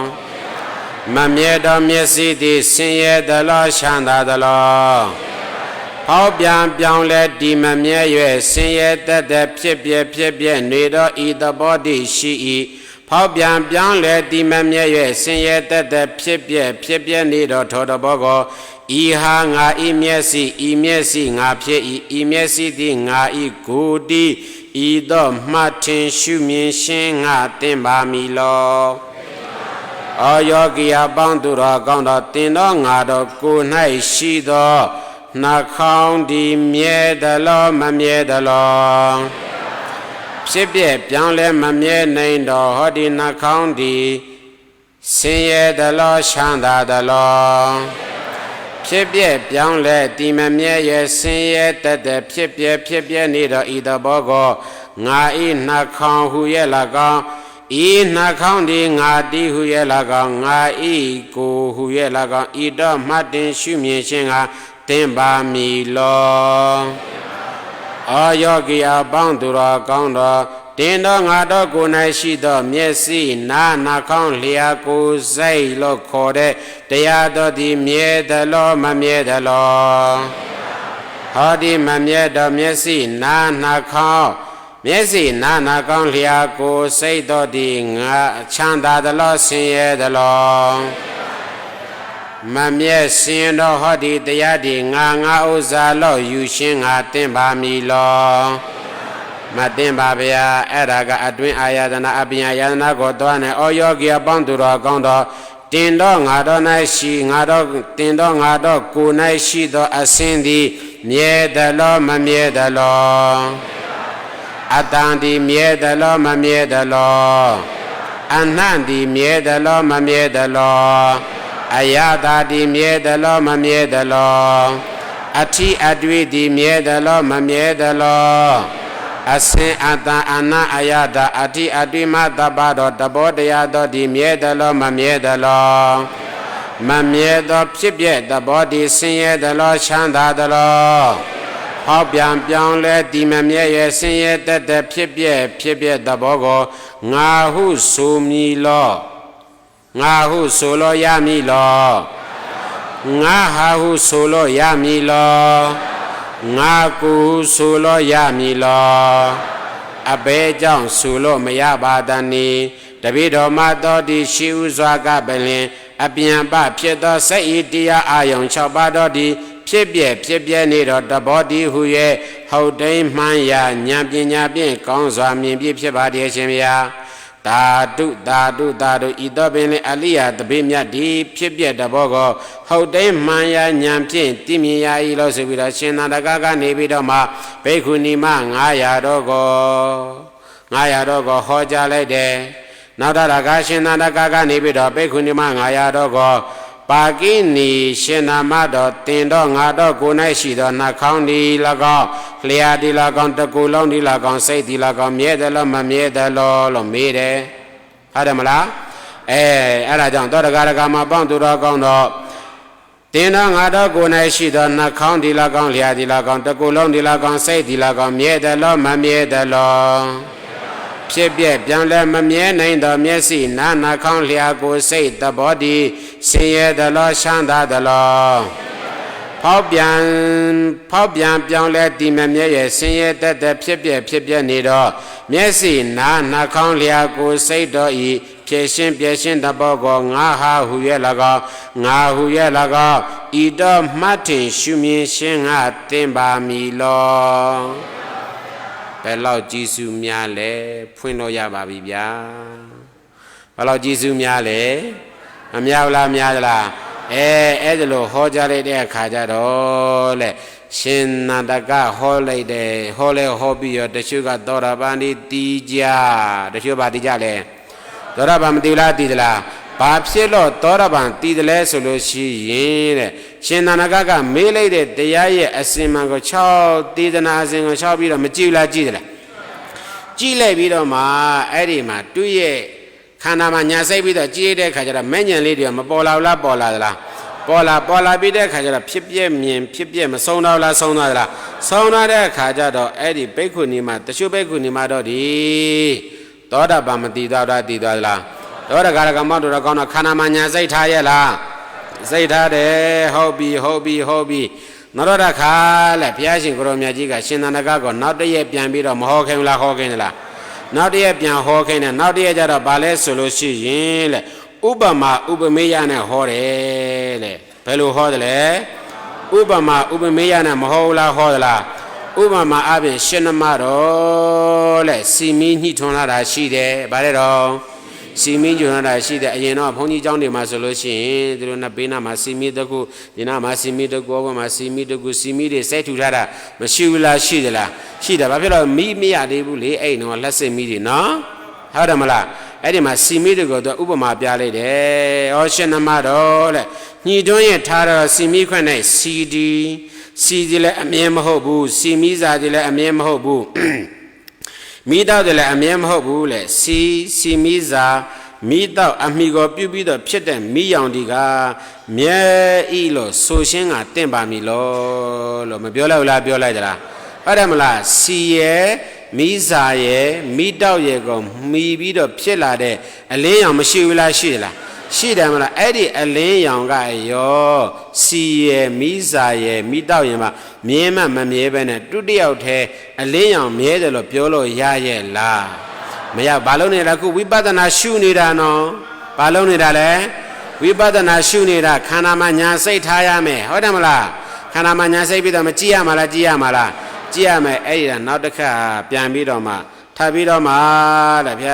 A: မမြဲတော်မျက်စိသည်ဆင်းရဲသလောချမ်းသာသလောဟောပြန်ပြောင်းလဲဒီမမြဲ၍ဆင်းရဲတက်ဖြစ်ပြနေတော့ဤသဘောတည်းရှိ၏ဖောက်ပြန်ပြောင်းလဲဒီမမြဲ၍ဆင်းရဲတက်ဖြစ်ပြနေတော့ထောတဘောကိုဤဟာငါဤမျက်စိငါဖြစ်၏ဤမျက်စိသည်ငါဤကိုယ်တည်းဤသောမှတ်ထင်ရှုမြင်ရှင်းငါသင်ပါမည်လောဩယောဂီအပေါင်းသူတော်ကောင်းတော်တင်တော့ငါတော့ကိုယ်၌ရှိသောနှာခေါင်းဒီမြဲသလောမမြဲသလောဖြစ်ပြပြောင်းလဲမမြဲနိုင်တော့ဟောဒီနှာခေါင်းဒီဆင်းရဲသလောချမ်းသာသလောဖြစ်ပြပြောင်းလဲဒီမမြဲရဲ့ဆင်းရဲတက်ဖြစ်ပြနေတော့ဤသဘောကိုငါဤနှာခေါင်းဟုရဲ့၎င်းဤနှာခေါင်းဒီငါတီဟုရဲ့၎င်းငါဤကိုဟုရဲ့၎င်းဤတော့မှတ်တင်ရှုမြင်ခြင်းကသင်ပါမည်လောဩယောဂီအပေါင်းသူတော်ကောင်းတော်တင်တော့ငါတော့ကိုယ်၌ရှိသောမျက်စိနားနှာခေါင်းလျှာကိုယ်စိတ်လို့ခေါ်တဲ့တရားတော်သည်မြဲသလောမမြဲသလောဟောဒီမမြဲတော့မျက်စိနားနှာခေါင်းမျက်စိနားနှာခေါင်းလျှာကိုယ်စိတ်တော်သည်ငါချမ်းသာသလောဆင်းရဲသလောမမြဲစင်တော့ဟောဒီတရားဒီငါဥစ္စာလို့ယူရှင်းငါသင်ပါမည်လောမသင်ပါဗျာအဲ့ဒါကအတွင်းအာယတနာအပညာယတနာကိုသွားနေဩယောဂီအပေါင်းသူတော်ကောင်းတော်တင်တော့ငါတော့၌ရှိတင်တော့ငါတော့ကိုယ်၌ရှိသောအစင်းသည်မြဲသလောမမြဲသလောအတန်သည်မြဲသလောမမြဲသလောအနှံ့သည်မြဲသလောမမြဲသလောအယတာတိမြဲသလောမမြဲသလောအထိအတွေ့တိမြဲသလောမမြဲသလောအစင်အတန်အနာအယတာအထိအတွေ့မတပ္ပတော်တဘောတရားတော်တိမြဲသလောမမြဲသလောမမြဲသောဖြစ်ပြတဘောတိဆင်းရဲသလောချမ်းသာသလောဟောပြန်ပြောင်းလဲဒီမမြဲရဲ့ဆင်းရဲတက်ဖြစ်ပြတဘောကိုငါဟုဆိုမည်လောငါဟုဆိုလို့ရမည်လောငါဟာဟုဆိုလို့ရမည်လောငါကိုဟုဆိုလို့ရမည်လောအဘဲကြောင့်ဆိုလို့မရပါတနီတပိတော်မတော်ဒီရှိဥစွာကပလင်အပြန်ပဖြစ်သောစိတ်ဤတရားအာယုံ6ပါးတော်ဒီဖြစ်ပြနေတော့တဘောတိဟုရဲ့ဟုတ်တိန်မှန်ရာဉာဏ်ပညာဖြင့်ကောင်းစွာမြင်ပြဖြစ်ပါတည်းရှင်ဗျာသာတုဤတော့ပင်လေအလိယတပိမြတ်ဒီဖြစ်ပြတဘောကိုဟုတ်တိန်မှန်ရာဉာဏ်ဖြင့်သိမြင်ရ၏လို့ဆိုပြီးတော့ရှင်သာတကကနေပြီးတော့မှဘိက္ခုနီမ900တော်ကိုဟောကြားလိုက်တယ်နောက်တကရှင်သာတကကနေပြီးတော့ဘိက္ခုနီမ900တော်ကိုပါကိနီရှင်နာမတော်တင်တော့ငါတော့ကိုယ်၌ရှိသောနှာခေါင်းဒီ၎င်းလျှာဒီ၎င်းတကူလုံးဒီ၎င်းစိတ်ဒီ၎င်းမြဲတယ်လို့မမြဲတယ်လို့မေးတယ်ဟုတ်တယ်မလားအဲ့ဒါကြောင့်သောတဂရကမှာပေါင်းသူတော်ကောင်းတော့ တင်းတော်ငါတော်ကိုယ်၌ရှိသောနှာခေါင်းဒီလကောင်လျာဒီလကောင်တကူလုံးဒီလကောင်စိတ်ဒီလကောင်မြဲတယ်လို့မမြဲတယ်လို့ဖြစ်ပြပြောင်းလဲမမြဲနိုင်သောမျက်စိနားနှာခေါင်းလျာကိုယ်စိတ်သဘောတည်ဆင်းရဲတယ်လို့ရှမ်းသာတယ်လို့ဖောက်ပြန်ပြောင်းလဲတည်မမြဲရဲ့ဆင်းရဲတတ်တဲ့ဖြစ်ပြနေတော့မျက်စိနားနှာခေါင်းလျာကိုယ်စိတ်တော်ဤဖြည့်ရှင်းပြည့်ရှင်းတဘောကိုငါဟာဟူရဲ့၎င်းငါဟူရဲ့၎င်းဤတော့မှတ်ထင်ရှုမြင်ရှင်းငါတင်ပါမည်လောဘယ်လောက်ကြည်စုများလဲဖွင့်လို့ရပါပြီဗျာဘယ်လောက်ကြည်စုများလဲမများလားများသလားအဲ့ဒါလို့ဟောကြားလိုက်တဲ့အခါကျတော့လေရှင်နန္ဒကဟောလိုက်တယ်ဟောလဲဟောပြီးတော့တချို့ကသောတာပန်ဒီတီးကြတချို့ပါတီးကြလဲသောတာပန်မတီးလားတီးသလားဘာဖြစ်လို့သောတာပန်တီးတယ်လဲဆိုလို့ရှိရင်တဲ့ရှင်နန္ဒကကမေးလိုက်တဲ့တရားရဲ့အစင်မှန်ကို6တေသနာအစင်ကို6ပြီးတော့မကြည့်လားကြည့်တယ်လားကြည့်လိုက်ပြီးတော့မှအဲ့ဒီမှာသူ့ရဲ့ခန္ဓာမှာညာစိတ်ပြီးတော့ကြည့်တဲ့အခါကျတော့မဲ့ညံလေးတွေမပေါ်လာဘူးလားပေါ်လာသလားပေါ်လာပြီးတဲ့အခါကျတော့ဖြစ်ပြမြင်ဖြစ်ပြမဆုံးတော့လားဆုံးသွားသလားဆုံးသွားတဲ့အခါကျတော့အဲ့ဒီဘိက္ခုနီမှာတချို့ဘိက္ခုနီမှာတော့ဒီသောတာပန်မတည်သွားတာတည်သွားသလားသောတာဂရကမောတော်ကောင်းတော့ခန္ဓာမှာညာစိတ်ထားရဲ့လားစိတ်ထားတယ်ဟုတ်ပြီနောက်တော့တစ်ခါလဲဘုရားရှင်ကိုရောမြတ်ကြီးကရှင်သန္တကကိုနောက်တည့်ပြန်ပြီးတော့မဟောခင်လားဟောခင်လားနောက်တည့်ပြန်ဟောခင်နဲ့နောက်တည့်ကျတော့ဗာလဲဆိုလို့ရှိရင်လေဥပမာဥပမေယနဲ့ဟောတယ်လေဘယ်လိုဟောတယ်လဲဥပမာဥပမေယနဲ့မဟောလားဟောသလားဥပမာအပြင်ရှင်နမတော်လေစီမီညှိထွန်းလာတာရှိတယ်ဗါလဲတော့စီမီညှိထွန်းလာတာရှိတယ်အရင်တော့ဘုန်းကြီးကျောင်းတွေမှာဆိုလို့ရှိရင်သူတို့နှစ်ဘေးနားမှာစီမီတခုဒီနားမှာစီမီတကူဘက်မှာစီမီတကူစီမီတွေစိုက်ထူထားတာမရှိဘူးလားရှိတယ်လားရှိတယ်ဘာဖြစ်လို့မီးမရသေးဘူးလေအဲ့တော့လက်စစ်မီးတွေနော်ဟုတ်တယ်မလားအဲ့ဒီမှာစီမီတကူတော့ဥပမာပြလိုက်တယ်ဟောရှင်နမတော်လေညှိတွန်းရင်ထားတော့စီမီခွင့်နဲ့စီဒီလည်းအမြဲမဟုတ်ဘူးစီမီစာဒီလည်းအမြဲမဟုတ်ဘူးမိတော့တယ်လည်းအမြဲမဟုတ်ဘူးလေစီမီစာမိတော့အမိကိုပြုပြီးတော့ဖြစ်တဲ့မိရောင်ဒီကမြဲဤလို့ဆိုရှင်းကတင့်ပါမီလို့မပြောလိုက်ဘူးလားပြောလိုက်သလားဟုတ်တယ်မလားစီရဲ့မိစာရဲ့မိတော့ရဲ့ကိုမိပြီးတော့ဖြစ်လာတဲ့အလင်းရောင်မရှိဘူးလားရှိလားရှိတယ်မလားအဲ့ဒီအလင်းရောင်ကရောစီရဲ့မိစာရဲ့မိတော့ရဲ့မှာမြဲမှမမြဲပဲနဲ့တူတယောက်တည်းအလင်းရောင်မြဲတယ်လို့ပြောလို့ရရဲ့လားမရဘာလို့နေတာခုဝိပဿနာရှုနေတာနော်ဘာလို့နေတာလဲဝိပဿနာရှုနေတာခန္ဓာမှာညာစိတ်ထားရမယ်ဟုတ်တယ်မလားခန္ဓာမှာညာစိတ်ပြီးတော့မကြည့်ရမှာလားကြည့်ရမှာလားကြည့်ရမယ်အဲ့ဒီကနောက်တစ်ခါပြန်ပြီးတော့မှထပ်ပြီးတော့မှတဲ့ဗျ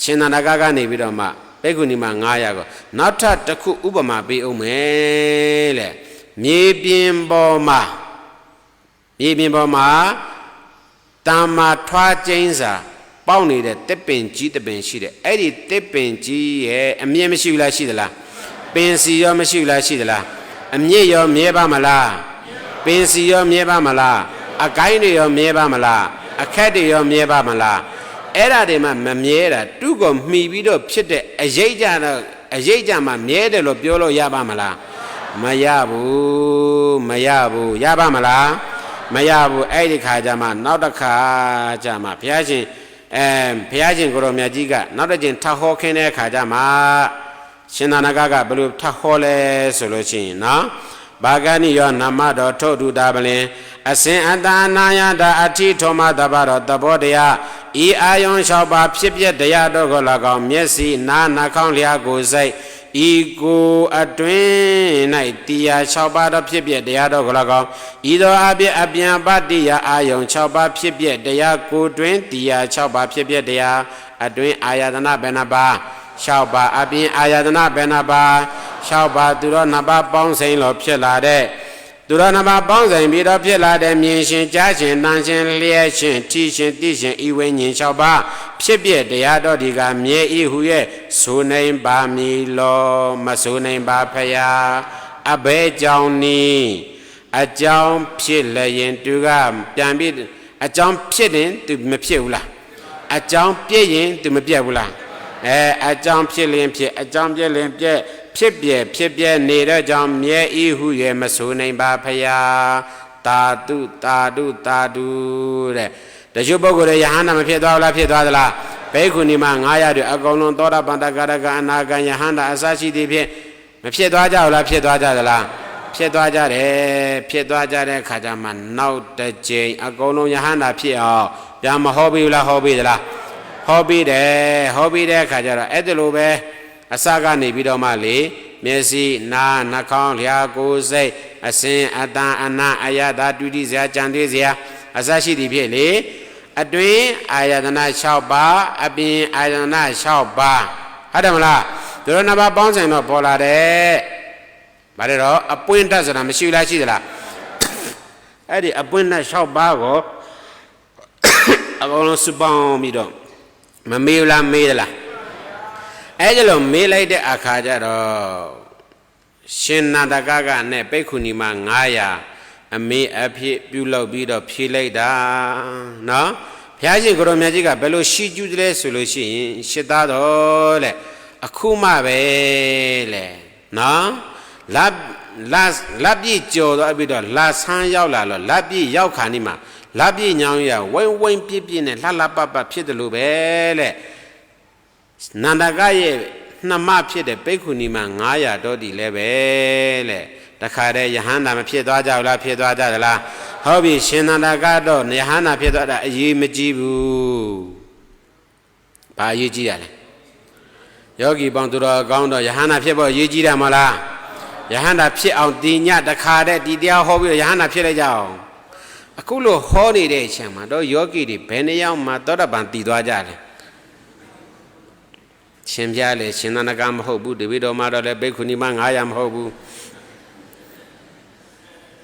A: ရှင်သန္တာကကနေပြီးတော့မှဘိက္ခုနီမှာ900ကိုနောက်ထပ်တစ်ခုဥပမာပေးအောင်မယ်လေမြေပြင်ပေါ်မှာတာမာထွားကျင်းစာပေါက်နေတဲ့တစ်ပင်ကြီးတစ်ပင်ရှိတယ်အဲ့ဒီတစ်ပင်ကြီးရဲ့အမြင့်မရှိဘူးလားရှိသလားပင်စီရောမရှိဘူးလားရှိသလားအမြင့်ရောမြဲပါမလားပင်စီရောမြဲပါမလားအကိုင်းတွေရောမြဲပါမလားအခက်တွေရောမြဲပါမလားအဲ့ဒါတွေမှမမြဲတာသူ့ကိုမှီပြီးတော့ဖြစ်တဲ့အရေးကြမှာမြဲတယ်လို့ပြောလို့ရပါမလားမရဘူးရပါမလားမရဘူးအဲ့ဒီခါကျမှနောက်တစ်ခါကျမှဘုရားရှင်ကိုရောမြတ်ကြီးကနောက်တစ်ချိန်ထဟောခင်းတဲ့အခါကျမှရှင်သန္တာကဘယ်လိုထဟောလဲဆိုလို့ရှိရင်နော်ဘာဂဏိယောနာမတော်ထုတ်ထူတာပလင်အစဉ်အတအနာယတာအထိထောမတပါတော်သဘောတရားဤအာယုံ၆ပါးဖြစ်ပြတရားတော်ကို၎င်းမျက်စိနားနှာခေါင်းလျှာကိုယ်စိတ်ဤကိုအတွင်း၌တရား၆ပါးတော်ဖြစ်ပြတရားတော်ကို၎င်းဤသောအပြည့်အပြန်ပတ္တိယအာယုံ၆ပါးဖြစ်ပြတရားကိုတွင်တရား၆ပါးဖြစ်ပြတရားအတွင်းအာယတနာဘယ်နှပါ6ပါးအပြင်အာယတနာဘယ်နှပါ6ပါးသူတော်2ပါးပေါင်းစိန်လို့ဖြစ်လာတဲ့သူတော်2ပါးပေါင်းစိန်ပြီးတော့ဖြစ်လာတဲ့မြင်ရှင်ကြားရှင်နားရှင်လျက်ရှင်ထိရှင်သိရှင်ဤဝိညာဉ်6ပါးဖြစ်ပြတရားတော်ဒီကမြဲဤဟုရဲ့ဆိုနိုင်ပါမည်လောမဆိုနိုင်ပါဖရာအဘဲကြောင့်နီအကြောင်းဖြစ်လျင်သူကပြန်ပြီးအကြောင်းဖြစ်ရင်သူမဖြစ်ဘူးလားအကြောင်းပြည့်ရင်သူမပြတ်ဘူးလားအကြောင်းဖြစ်လင်ဖြစ်အကြောင်းပြည့်လင်ပြည့် ဖြစ်ပြနေတော့ကြောင့်မြဲဤဟု၍မဆိုနိုင်ပါဖရာတာတုတဲ့တချို့ပုဂ္ဂိုလ်တွေယဟန္တာမဖြစ်သွားဘူးလားဖြစ်သွားသလားဘိက္ခုနီမှာ900တွေအကုန်လုံးသောတာပန်တဂရကအနာဂံယဟန္တာအစရှိသည်ဖြင့်မဖြစ်သွားကြဘူးလားဖြစ်သွားကြသလားဖြစ်သွားကြတယ်ဖြစ်သွားကြတဲ့ခါကျမှနောက်တစ်ကြိမ်အကုန်လုံးယဟန္တာဖြစ်အောင်ပြန်မဟောပြီလားဟောပြီသလားဟောပြီးတဲ့ခါကျတော့အဲ့ဒါလိုပဲအစကနေပြီးတော့မှလေမျက်စိနားနှာခေါင်းလျှာကိုယ်စိတ်အစင်အတန်အနာအယတာတွေ့တိစရာကြံသေးစရာအစရှိသည်ဖြစ်လေအတွင်းအာယတနာ6ပါးအပြင်အာယတနာ6ပါးဟုတ်တယ်မလားသူတို့နှစ်ပါးပေါင်းဆိုင်တော့ပေါ်လာတယ်ဗါတယ်တော့အပွင့်တတ်ဆိုတာမရှိလားရှိသလားအဲ့ဒီအပွင့်နဲ့6ပါးကိုအကုန်လုံးစုပေါင်းပြီးတော့မမေးလားမေးသလားအဲ့ဒီလိုမေးလိုက်တဲ့အခါကျတော့ရှင်နန္ဒကကနဲ့ပိက္ခုနီမ900အမေအဖြစ်ပြုလုပ်ပြီးတော့ဖြေလိုက်တာနော်ဘုရားရှင်ကိုရောမြတ်ကြီးကဘယ်လိုရှိကျူးတယ်ဆိုလို့ရှိရင်ရှစ်သားတော်တဲ့အခုမှပဲလေနော်လက်ပြည့်ကြော်တော့ပြီးတော့လာဆန်းရောက်လာတော့လက်ပြည့်ရောက်ခါနေမှာလက်ပြည့်ညောင်းရဝိုင်းပြည့်နဲ့လှပဖြစ်တယ်လို့ပဲလေနန္ဒကရဲ့နှမဖြစ်တဲ့ပိက္ခုနီမ900တော်ဒီလည်းပဲလေတခါတည်းယဟန္တာမဖြစ်သွားကြဘူးလားဖြစ်သွားကြသလားဟုတ်ပြီရှင်နန္ဒကတော့ယဟန္တာဖြစ်သွားတာအရေးမကြီးဘူးဘာအရေးကြီးတာလဲယောဂီပေါင်းသူတော်ကောင်းတော့ယဟန္တာဖြစ်ဖို့အရေးကြီးတယ်မလားယဟန္တာဖြစ်အောင်ဒီညတခါတည်းဒီတရားဟောပြီးတော့ယဟန္တာဖြစ်လိုက်ကြအောင်အခုလိုဟောနေတဲ့အချိန်မှာတော့ယောဂီတွေဘယ်နှယောက်မှသောတာပန်တည်သွားကြတယ်ရှင်ပြလေရှင်နန္ဒကမဟုတ်ဘူးတပည့်တော်မှာတော့လေဘိက္ခုနီမ900မဟုတ်ဘူး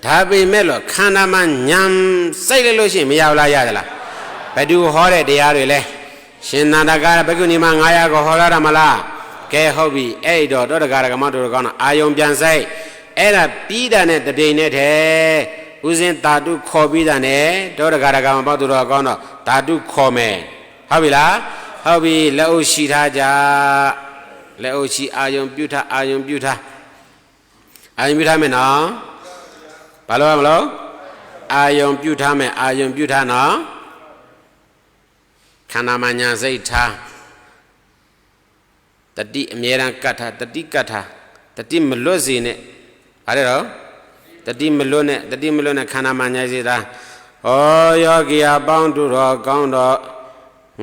A: ဒါပေမဲ့လို့ခန္ဓာမှာညံစိတ်လိုက်လို့ရှိရင်မရဘူးလားရတယ်လားဘယ်သူဟောတဲ့တရားတွေလဲရှင်နန္ဒကဘိက္ခုနီမ900ကိုဟောရတာမလားကဲဟုတ်ပြီအဲ့တော့တောတဂရကမတို့ကောင်းတော့အာယုံပြန်ဆိုင်အဲ့ဒါပြီးတာနဲ့တပြိမ်နဲ့တည်းဥစဉ်ဓာတုခေါ်ပြီးတာနဲ့တောတဂရကမပေါ့သူတော်ကောင်းတော့ဓာတုခေါ်မယ်ဟုတ်ပြီလားဟုတ်ပြီလက်အုပ်ရှိထားကြလက်အုပ်ရှိအာယုံပြုထားအာယုံပြုထားမယ်နော်ဘာလို့မလို့အာယုံပြုထားမယ်အာယုံပြုထားနော်ခန္ဓာမညာစိတ်ထားတတိအမြဲတမ်းကတ်ထားတတိကတ်ထားတတိမလွတ်စေနဲ့ဘာလဲတော့တတိမလွတ်နဲ့ခန္ဓာမညာစိတ်ထားဩယောဂီအပေါင်းတို့တော်ကောင်းတော်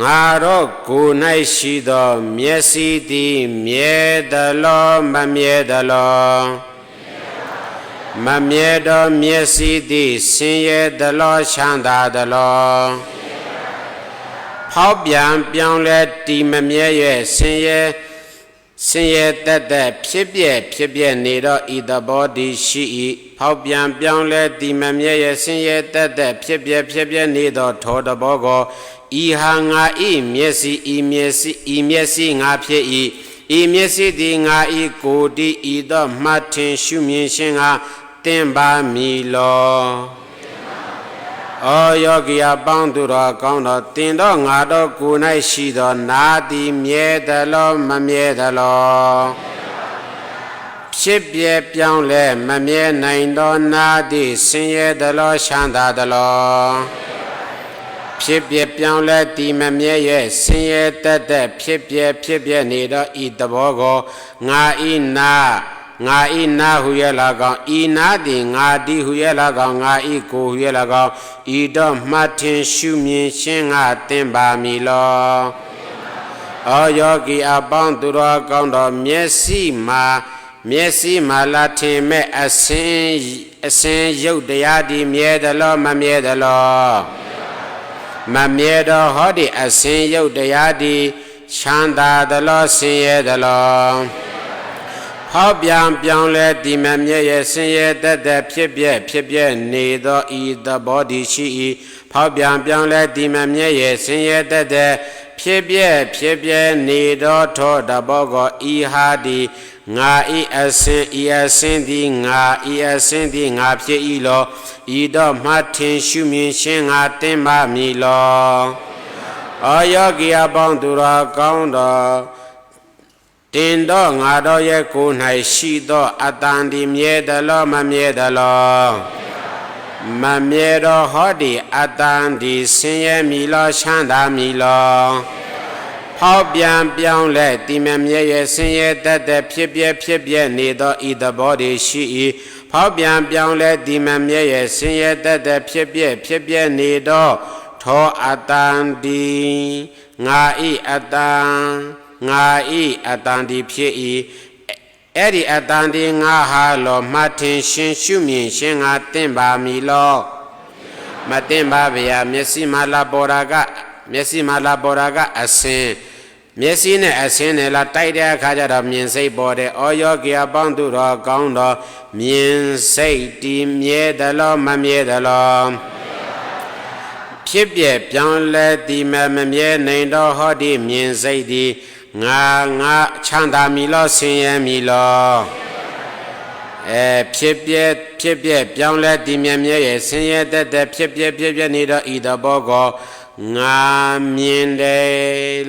A: ငါတော့ကိုယ်၌ရှိသောမျက်စိသည်မြဲသလောမမြဲသလောမမြဲသောမျက်စိသည်ဆင်းရဲသလောချမ်းသာသလောဖောက်ပြန်ပြောင်းလဲတည်မမြဲရဲ့ဆင်းရဲတက်ဖြစ်ပြနေတော့ဤသဘောတည်ရှိ၏ဖောက်ပြန်ပြောင်းလဲတည်မမြဲရဲ့ဆင်းရဲတက်ဖြစ်ပြနေတော့ထောသဘောကိုဤဟာငါဤမျက်စိဤမျက်စိငါဖြစ်၏ဤမျက်စိသည်ငါဤကိုယ်တည်ဤသောမှတ်ထင်ရှုမြင်ခြင်းကတင်ပါမည်လောဩယောဂီအပေါင်းသူတော်ကောင်းတော်တင်တော့ငါတော့ကိုယ်၌ရှိသောနာသည်မြဲသလောမမြဲသလောဖြစ်ပြပြောင်းလဲမမြဲနိုင်သောနာသည်ဆင်းရဲသလောချမ်းသာသလောဖြစ်ပြပြောင်းလဲတည်မမြဲရဲ့ဆင်းရဲတက်ဖြစ်ပြနေတော့ဤသဘောကိုငါဤနာဟုရလာကောင်ဤနာသည်ငါတိဟုရလာကောင်ငါဤကိုဟုရလာကောင်ဤတော့မှတ်ထင်ရှုမြင်ခြင်းငါတင်ပါမည်လောဩယောဂီအပေါင်းသူတော်ကောင်းတော်မျက်စိမှာလာထင်မဲ့အစင်ရုပ်တရားဒီမြဲသလောမမြဲသလောမမြဲတော့ဟောဒီအစင်ရုပ်တရားဒီချမ်းသာသလောဆင်းရဲသလောဟောပြန်ပြောင်းလဲဒီမမြဲရဲ့ဆင်းရဲတက်ဖြစ်ပြနေသောဤသဘောတည်ရှိ၏ဖောက်ပြန်ပြောင်းလဲဒီမမြဲရဲ့ဆင်းရဲတက်ဖြစ်ပြနေသောထောတဘောကိုဤဟာဒီငါဤအစင်သည်ငါဖြစ်၏လောဤတော့မှထင်ရှုမြင်ခြင်းငါတင်ပါမည်လောဩယောဂီအပေါင်းသူတော်ကောင်းတော် တင်တော့ငါတော်ရဲ့ကိုယ်၌ရှိသောအတန်ဒီမြဲတယ်လို့မမြဲတယ်လို့မမြဲတော့ဟောဒီအတန်ဒီဆင်းရဲမီလို့ချမ်းသာမီလို့ဖောက်ပြန်ပြောင်းလဲတည်မမြဲရဲ့ဆင်းရဲတတ်တဲ့ဖြစ်ပြနေသောဤသဘောတွေရှိ၏ဖောက်ပြန်ပြောင်းလဲတည်မမြဲရဲ့ဆင်းရဲတတ်တဲ့ဖြစ်ပြနေသောထောအတန်ဒီငါဤအတန်ငါဤအတန်ဒီဖြစ်၏အဲ့ဒီအတန်ဒီငါဟာလောမှတ်ထင်ရှင်ရှုမြင်ရှင်ငါတင့်ပါမီလောမတင့်ပါဗျာမျက်စိမှလာပေါ်တာကအစင်မျက်စိနဲ့အစင်းနဲ့လာတိုက်တဲ့အခါကျတော့မြင်စိတ်ပေါ်တယ်။အော်ယောဂီအပေါင်းသူတော်ကောင်းတော်မြင်စိတ်တည်မြဲတယ်လို့မမြဲတယ်လို့ဖြစ်ပြပြောင်းလဲတည်မမြဲနိုင်တော့ဟောဒီမြင်စိတ်ဒီငါချမ်းသာမီလို့ဆင်းရဲမီလို့ဖြစ်ပြပြောင်းလဲတည်မြဲရဲ့ဆင်းရဲတတ်တဲ့ဖြစ်ပြနေတော့ဤသဘောကိုငါမြင်တယ်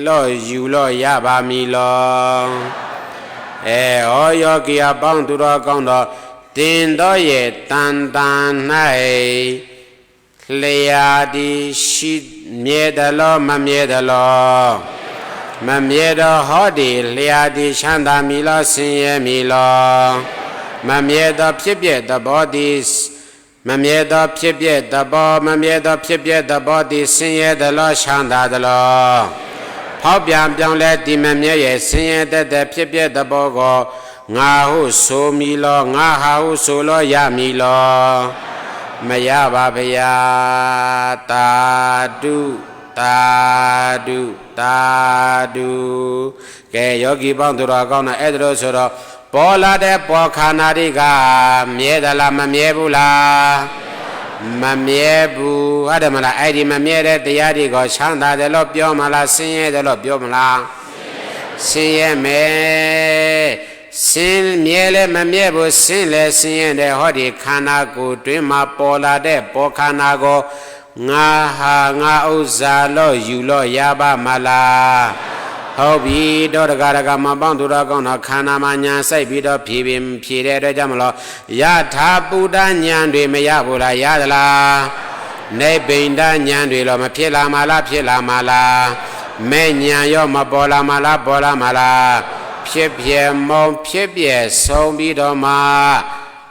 A: လို့ယူလို့ရပါမီလောဟောယောဂီအပေါင်းသူတော်ကောင်းတော်တင်တော်ရဲ့တန်၌လျာဒီရှိမြဲတယ်လို့မမြဲတယ်လို့မမြဲတော့ဟောဒီလျာဒီချမ်းသာမီလို့ဆင်းရဲမီလို့မမြဲတော့ဖြစ်ပြသဘောဒီမမြဲသောဖြစ်ပြသဘောမမြဲသောဖြစ်ပြသဘောသည်ဆင်းရဲသလားချမ်းသာသလားဖောက်ပြန်ပြောင်းလဲဒီမမြဲရဲ့ဆင်းရဲတဲ့ဖြစ်ပြသဘောကိုငါဟုဆိုမီလောငါဟာဟုဆိုလို့ရမီလောမရပါဗျာတာတုကဲယောဂီပေါင်းသူတော်ကောင်းတဲ့အဲ့ဒါလို့ဆိုတော့ပေါ်လာတဲ့ပေါ်ခန္ဓာတွေကမြဲသလားမမြဲဘူးလားမမြဲဘူးဟုတ်တယ်မလားအဲ့ဒီမမြဲတဲ့တရားတွေကိုချမ်းသာတယ်လို့ပြောမလားဆင်းရဲတယ်လို့ပြောမလားဆင်းရဲမယ်ဆင်းမြဲလဲမမြဲဘူးဆင်းလဲဆင်းရဲတယ်ဟောဒီခန္ဓာကိုယ်တွင်မှာပေါ်လာတဲ့ပေါ်ခန္ဓာကိုငါဟာငါဥစ္စာလို့ယူလို့ရပါမလားဟုတ်ပြီတော့တကမပေါင်းသူတော်ကောင်းတော့ခန္ဓာမှာညာစိုက်ပြီးတော့ဖြည်တဲ့အတွက်ကြောင့်မလို့ယထာပုဒ္ဒညာတွေမရဘူးလားရသလားနိဗ္ဗိန္ဒညာတွေတော့မဖြစ်လာမလားဖြစ်လာမလားမဲ့ညာရောမပေါ်လာမလားပေါ်လာမလားဖြစ်ပြမုံဖြစ်ပြဆုံးပြီးတော့မှ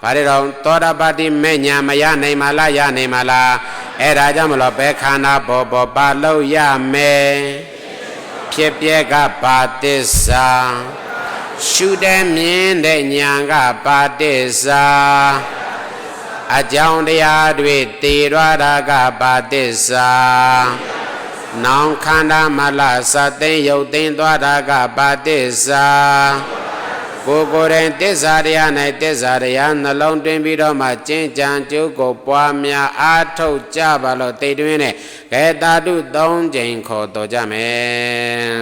A: ဘာတွေတော့သောတာပတိမဲ့ညာမရနိုင်မလားရနိုင်မလားအဲ့ဒါကြောင့်မလို့ပဲခန္ဓာပေါ်ပါလို့ရမယ်ဖြစ်ပြကပါတစ္ဆာရှုတဲ့မြင်တဲ့ဉာဏ်ကပါတစ္ဆာအကြောင်းတရားတွေတည်ရတာကပါတစ္ဆာနောင်ခန္ဓာမလစသိယုတ်သိမ်းသွားတာကပါတစ္ဆာကိုယ်တိုင်တစ္ဆာတရား၌တစ္ဆာတရားနှလုံးသွင်းပြီးတော့မှကျင့်ကြံကြိုးကိုပွားများအားထုတ်ကြပါလို့တိတ်တွင်းနဲ့ကဲတာတု3 ကြိမ်ခေါ်တော်ကြမယ်